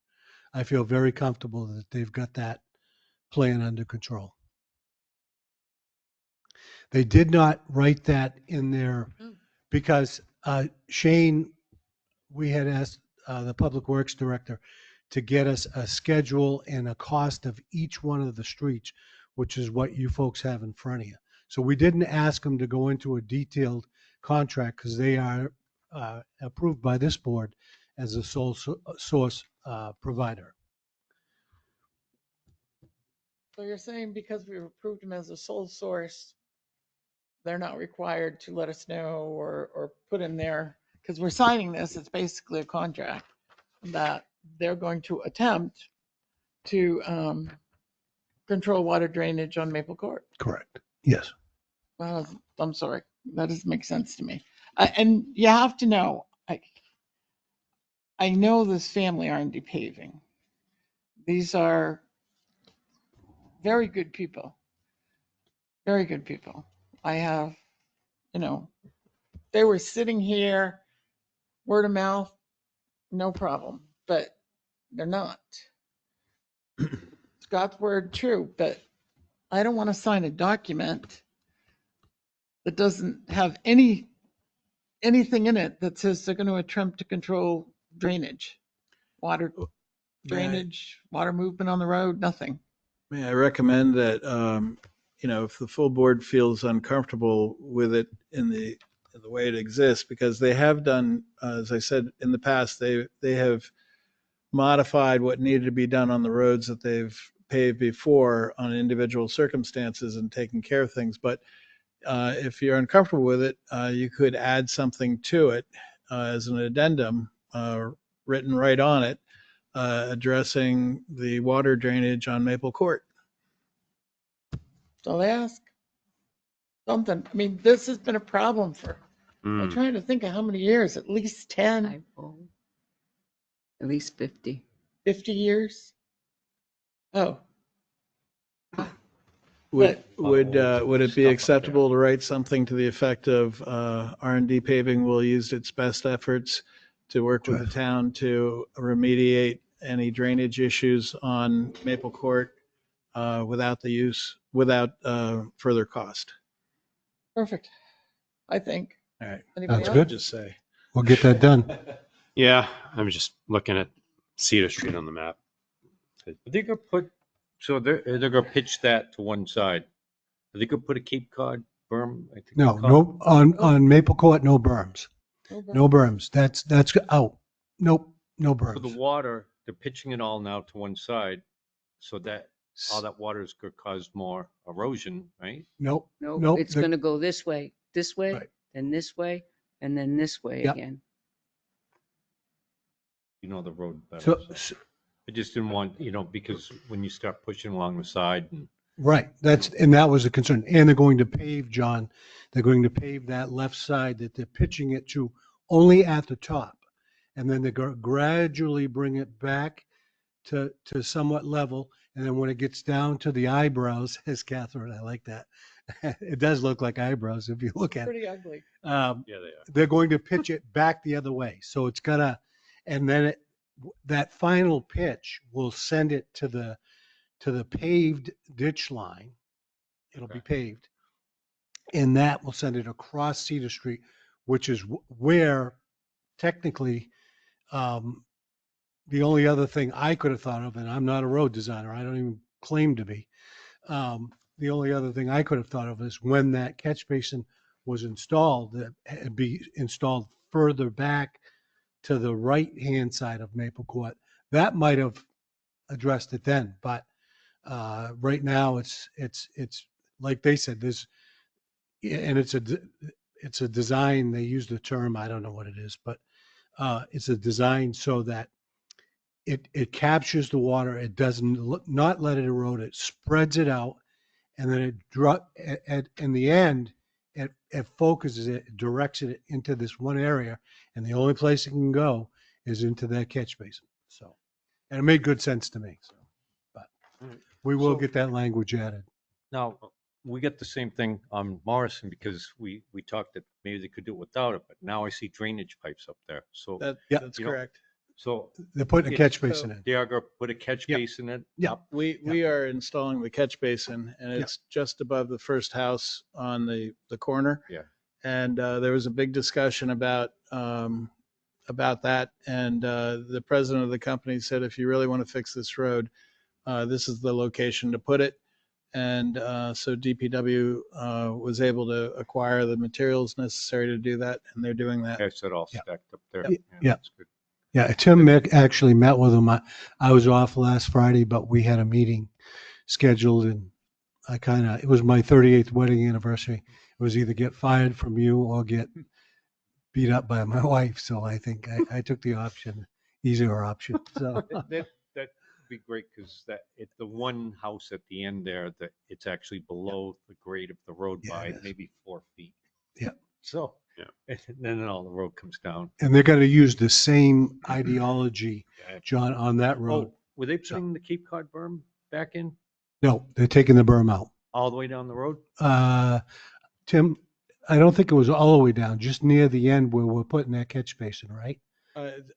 I feel very comfortable that they've got that plan under control. They did not write that in there because Shane, we had asked the Public Works Director to get us a schedule and a cost of each one of the streets, which is what you folks have in front of you. So we didn't ask them to go into a detailed contract because they are approved by this board as a sole source provider. So you're saying because we've approved them as a sole source, they're not required to let us know or put in there, because we're signing this, it's basically a contract that they're going to attempt to control water drainage on Maple Court. Correct. Yes. Well, I'm sorry, that doesn't make sense to me. And you have to know, I know this family R&D Paving. These are very good people. Very good people. I have, they were sitting here, word of mouth, no problem, but they're not. It's God's word true, but I don't want to sign a document that doesn't have anything in it that says they're going to attempt to control drainage, water drainage, water movement on the road, nothing. May I recommend that, if the full board feels uncomfortable with it in the way it exists, because they have done, as I said in the past, they have modified what needed to be done on the roads that they've paved before on individual circumstances and taken care of things. But if you're uncomfortable with it, you could add something to it as an addendum written right on it, addressing the water drainage on Maple Court. So they ask something. I mean, this has been a problem for, I'm trying to think of how many years, at least 10, At least 50. 50 years. Oh. Would it be acceptable to write something to the effect of R&D Paving will use its best efforts to work with the town to remediate any drainage issues on Maple Court without further cost. Perfect. I think. All right. Anybody That's else? good. Just say. We'll get that done. Yeah, I'm just looking at Cedar Street on the map. Are they gonna put, so they're gonna pitch that to one side? Are they gonna put a Cape Cod berm? I think No, they call it? on Maple Court, no berms. No berm. No berms. That's out. Nope, no For the berms. water, they're pitching it all now to one side, so that all that water is gonna cause more erosion, right? Nope, No, nope. it's going to go this way, Right. then this way, and then this way Yep. again. You know the road better. So, so. I just didn't want, because when you start pushing along the side and right, and that was a concern. And they're going to pave, John, they're going to pave that left side that they're pitching it to only at the top. And then they're going to gradually bring it back to somewhat level. And then when it gets down to the eyebrows, as Catherine, I like that. It does look like eyebrows if you look at it. Pretty ugly. yeah, they are. They're going to pitch it back the other way. So it's gonna, and then that final pitch will send it to the paved ditch line. It'll be paved. And that will send it across Cedar Street, which is where technically, the only other thing I could have thought of, and I'm not a road designer, I don't even claim to be. The only other thing I could have thought of is when that catch basin was installed, that it'd be installed further back to the right-hand side of Maple Court. That might have addressed it then, but right now it's like they said, and it's a design, they use the term, I don't know what it is, but it's a design so that it captures the water, it doesn't not let it erode, it spreads it out, and then in the end, it focuses it, directs it into this one area, and the only place it can go is into that catch basin. So, and it made good sense to me. So, but we will So- get that language added. Now, we get the same thing on Morrison because we talked that maybe they could do it without it, but now I see drainage pipes up there. So, Yeah. That's You know, correct. so They're putting a It's- catch basin in. they are going to put a catch Yeah. basin in? Yeah. up? We are installing the catch basin, and it's just above the first house on the corner. Yeah. And there was a big discussion about that. And the president of the company said, if you really want to fix this road, this is the location to put it. And so DPW was able to acquire the materials necessary to do that, and they're doing that. Has it all Yeah. stacked up there? Yeah. That's good. Yeah, Tim actually met with him. I was off last Friday, but we had a meeting scheduled, and it was my 38th wedding anniversary. It was either get fired from you or get beat up by my wife. So I think I took the easier option. So That'd be great because the one house at the end there, that it's actually below the grade of the road Yeah, by it is. maybe 4 feet. Yeah. So, and then all the road comes down. and they're going to use the same ideology, Yeah. John, on that road. Oh, were they putting the Cape Cod berm back in No, they're taking the berm out. all the way down the road? Tim, I don't think it was all the way down, just near the end where we're putting that catch basin, right?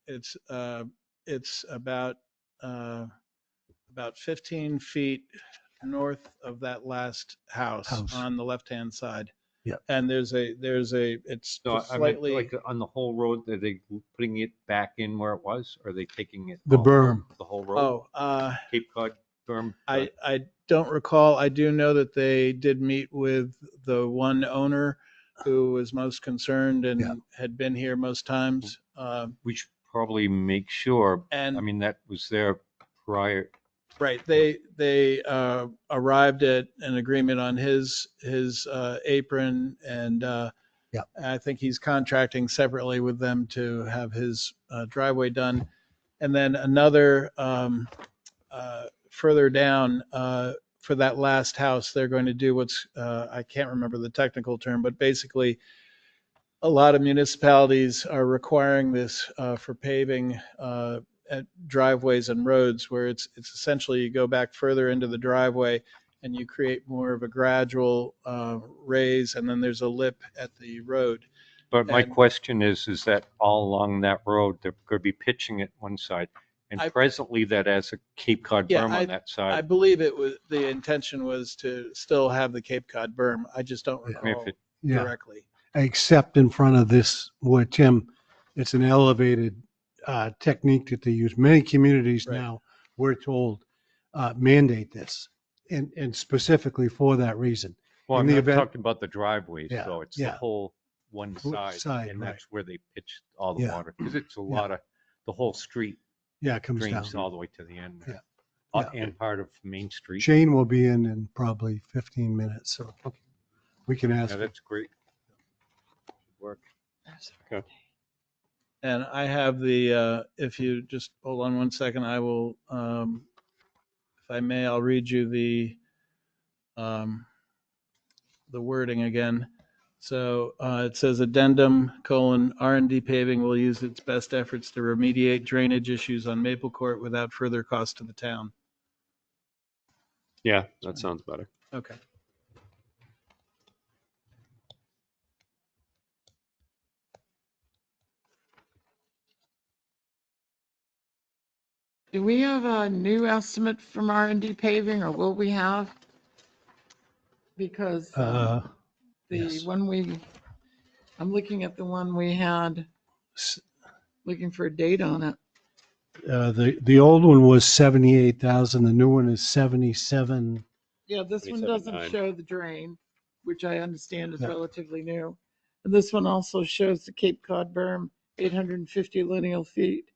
It's about 15 feet north of that last house on the left-hand side. Yeah. And it's No, just I meant slightly, like on the whole road, are they putting it back in where it was? Or are they taking it? The all berm. out, the whole road? oh, Cape Cod berm? I don't recall. I do know that they did meet with the one owner who was most concerned and Yeah. had been here most times. We should probably make sure, And I mean, that was there prior. right, they arrived at an agreement on his apron, and Yeah. I think he's contracting separately with them to have his driveway done. And then another further down for that last house, they're going to do what's I can't remember the technical term, but basically a lot of municipalities are requiring this for paving at driveways and roads, where it's essentially you go back further into the driveway and you create more of a gradual raise, and then there's a lip at the road. But my And- question is that all along that road, they're going to be pitching it one side, And I- presently that has a Cape Cod Yeah, berm on that I side. believe it was, the intention was to still have the Cape Cod berm. I just don't Yeah. recall If it- Yeah. directly. Except in front of this, where Tim, it's an elevated technique that they use. Many communities Right. now, we're told, mandate this, and specifically for that reason. Well, In I'm the not event- talking about the driveways, Yeah, so it's the yeah. whole one side, Side, and right. that's where they pitch all the Yeah. water, because it's a lot of, the whole street Yeah, it comes down. drains all the way to the end there. Yeah. And part of Main Street. Shane will be in probably 15 minutes, so we can ask Yeah, him. that's great. Work. Okay. And I have the, if you just hold on one second, I will, if I may, I'll read you the wording again. So it says addendum : R&D paving will use its best efforts to remediate drainage issues on Maple Court without further cost to the town. Yeah, that sounds better. Okay. Do we have a new estimate from R&D paving, or will we have? Because the Yes. one I'm looking at the one we had, looking for a date on it. The old one was 78,000. The new one is 77. Yeah, this one 27.9. doesn't show the drain, which I understand is Yeah. relatively new. And this one also shows the Cape Cod berm, 850 lineal feet.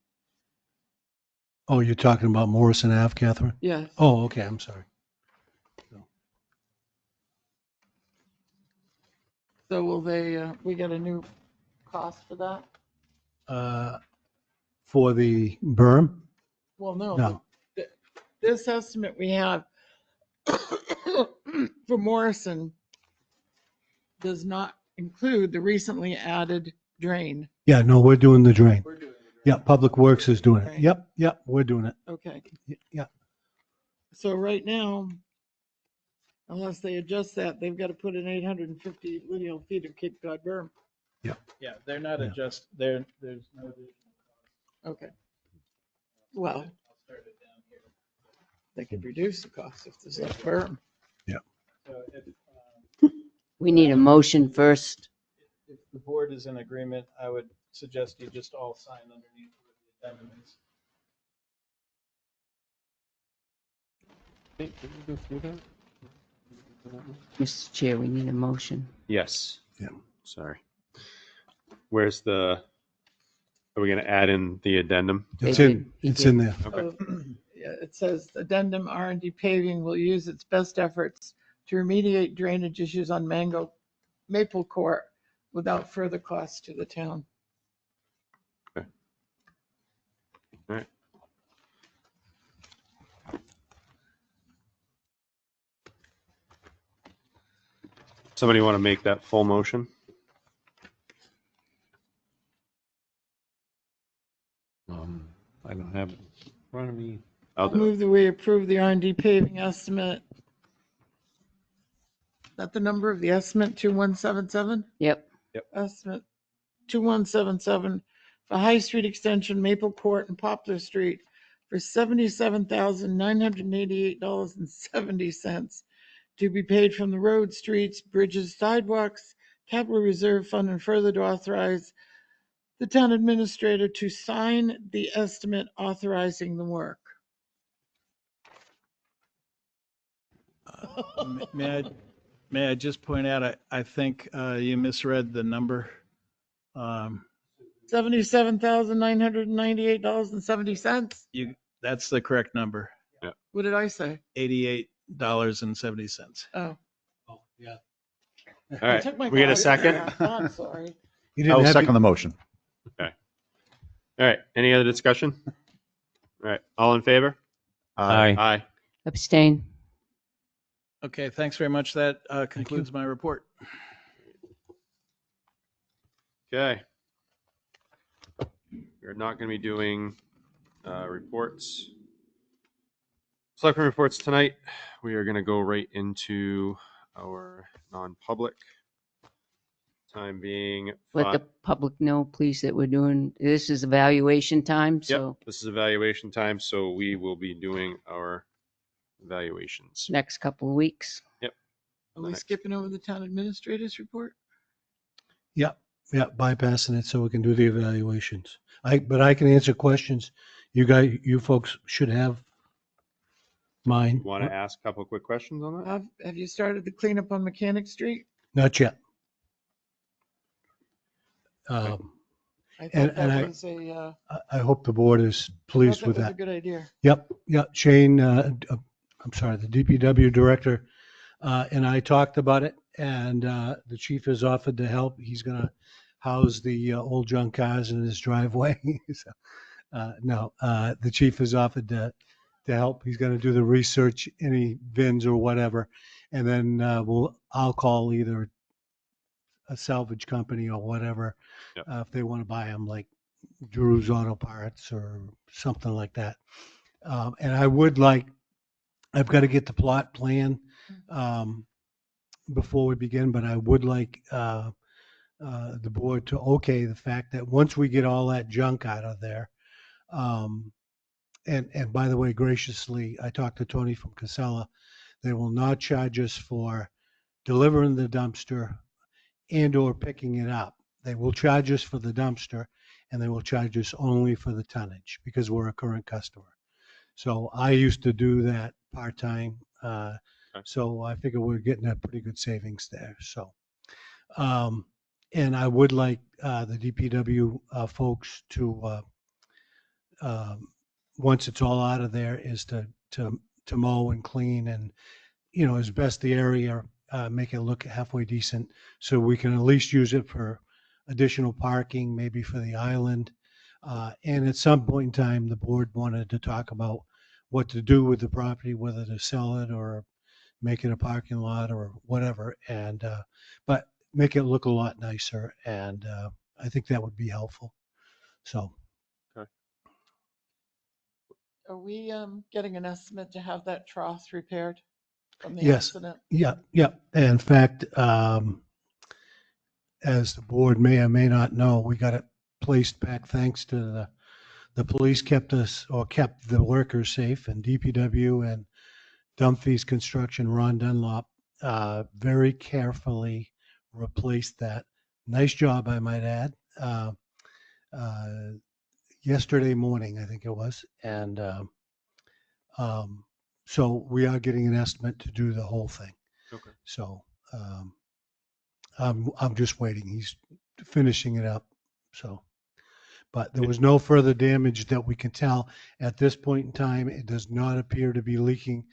Oh, you're talking about Morrison Ave, Catherine? Yes. Oh, okay. I'm sorry. So will they, we get a new cost for that? For the berm? Well, no. No. This estimate we have for Morrison does not include the recently added drain. Yeah, no, we're doing the drain. We're doing it. Yeah, Public Works is doing it. Right. Yep, we're doing it. Okay. Yeah. So right now, unless they adjust that, they've got to put in 850 lineal feet of Cape Cod berm. Yeah, they're not Yeah. adjust, there's no additional. Okay. Well, I'll start it down here. they could reduce the cost if there's less berm. So We need a motion first. if the board is in agreement, I would suggest you just all sign underneath where the addendum is. Mr. Chair, we need a motion. Yes. Yeah. Sorry. Where's the, are we going to add in the addendum? It's They in, did- he it's did. in there. Okay. So, yeah, it says addendum R&D paving will use its best efforts to remediate drainage issues on Maple Court without further cost to the town. All right. Somebody want to make that full motion? I don't have it in front of me. I'll do it. Move that we approve the R&D paving estimate. Is that the number of the estimate, 2177? Yep. Estimate 2177 for High Street Extension, Maple Court and Poplar Street for $77,988.70 to be paid from the road, streets, bridges, sidewalks, capital reserve fund, and further to authorize the town administrator to sign the estimate authorizing the work. May I just point out, I think you misread the number. $77,998.70. That's the correct number, What did I say? $88.70. Oh. Oh, yeah. All I right. took my We get a glasses second? off. I'm sorry. You I didn't will have second to- the motion. All right. Any other discussion? All right. All in favor? Aye. Aye. Abstain. Okay, thanks very much. That concludes my report. Okay. We're not going to be doing reports. Selectmen reports tonight. We are going to go right into our non-public. time being. Let the public know, please, that we're doing, this is evaluation time, so This is evaluation time, so we will be doing our evaluations. next couple of weeks. Are we Next. skipping over the town administrator's report? Yeah, bypassing it so we can do the evaluations. But I can answer questions. You folks should have mine. Want to ask a couple of quick questions on that? Have you started the cleanup on Mechanic Street? Not yet. I And- thought and that was a, I hope the board is I pleased thought with that was a that. good idea. Yep. Shane, I'm sorry, the DPW director, and I talked about it, and the chief has offered to help. He's going to house the old junk cars in his driveway. So, no, the chief has offered to help. He's going to do the research, any VINs or whatever, and then I'll call either a salvage company or whatever Yep. if they want to buy them, like Drew's Auto Parts or something like that. And I've got to get the plot plan before we begin, but I would like the board to okay the fact that once we get all that junk out of there, and by the way, graciously, I talked to Tony from Casella. They will not charge us for delivering the dumpster and or picking it up. They will charge us for the dumpster, and they will charge us only for the tonnage because we're a current customer. So I used to do that part-time. So I figure we're getting a pretty good savings there. So, and I would like the DPW folks to, once it's all out of there, is to mow and clean and, as best the area, make it look halfway decent so we can at least use it for additional parking, maybe for the island. And at some point in time, the board wanted to talk about what to do with the property, whether to sell it or make it a parking lot or whatever. And, but make it look a lot nicer. And I think that would be helpful. So, Are we getting an estimate to have that trough repaired from the yes. accident? Yeah. In fact, as the board may or may not know, we got it placed back thanks to the police kept the workers safe, and DPW and Dumfries Construction, Ron Dunlop, very carefully replaced that. Nice job, I might add. Yesterday morning, I think it was. And so we are getting an estimate to do the whole thing. Okay. So I'm just waiting. He's finishing it up. So, but there was no further damage that we can tell at this point in time. It does not appear to be leaking,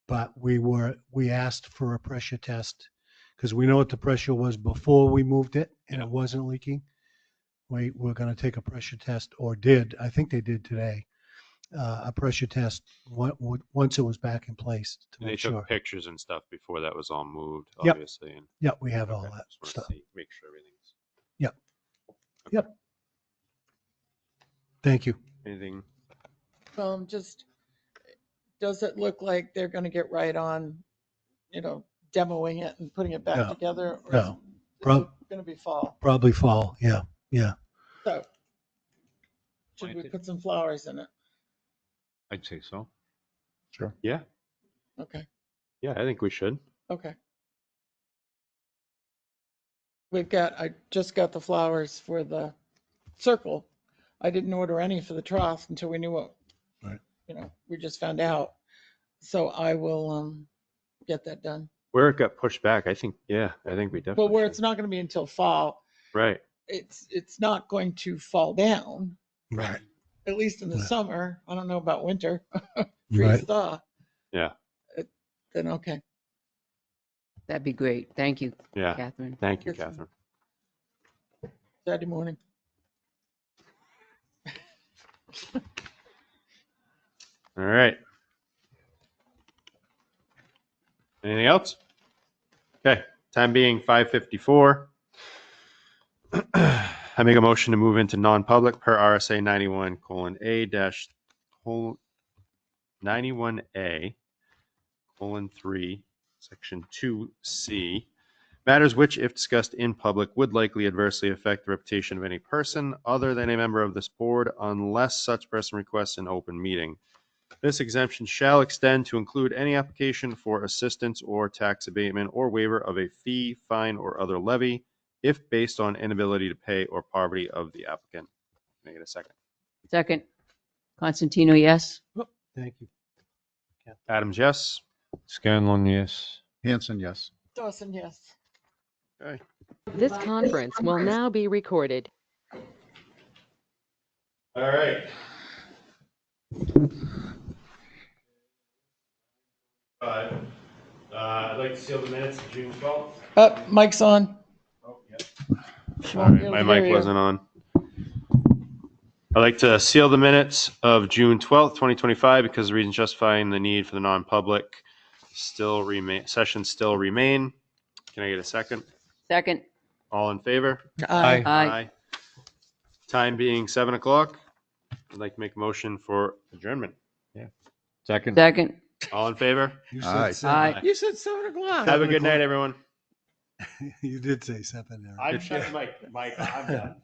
but we asked for a pressure test because we know what the pressure was before we moved it, and it wasn't leaking. We're going to take a pressure test, or I think they did today, a pressure test once it was back in place to They make took sure. pictures and stuff before that was all moved, Yep. obviously. And Yeah, we have all okay, that just wanna stuff. make sure everything's. Yep. Thank you. Anything? Well, does it look like they're going to get right on, demoing it and putting it back No. together? Or No. is it going to be fall? Probably fall. Yeah. So should we put some flowers in it? I'd say so. Sure. Yeah. Okay. Yeah, I think we should. Okay. I just got the flowers for the circle. I didn't order any for the trough until we knew what, Right. We just found out. So I will get that done. Where it got pushed back, I think we definitely. Well, where should. it's not going to be until fall, Right. it's not going to fall down, Right. at least in the Yeah. summer. I don't know about winter. Right. Freeze thaw. Yeah. Then okay. That'd be great. Thank you, Yeah. Catherine. Thank you, Yes, Catherine. Saturday morning. All right. Anything else? Okay. Time being 5:54. I make a motion to move into non-public per RSA 91A:3, section 2C. Matters which, if discussed in public, would likely adversely affect the reputation of any person other than a member of this board unless such person requests an open meeting. This exemption shall extend to include any application for assistance or tax abatement or waiver of a fee, fine, or other levy if based on inability to pay or poverty of the applicant. Can I get a second? Second. Constantino, yes. Thank you. Adams, yes. Scanlon, yes. Hanson, yes. Dawson, yes. Okay. This conference will now be recorded. All right. I'd like to seal the minutes of June 12th. Mic's on. Oh, yeah. She All won't right, be able my to hear mic you. wasn't on. I'd like to seal the minutes of June 12th, 2025, because the reasons justifying the need for the non-public sessions still remain. Can I get a second? Second. All in favor? Aye. Aye. Time being 7 o'clock. I'd like to make a motion for adjournment. Second. Second. All in favor? You Aye. said seven. Aye. You said 7:00. Have a good night, everyone. You did say seven there. I'm shutting my mic. I'm done.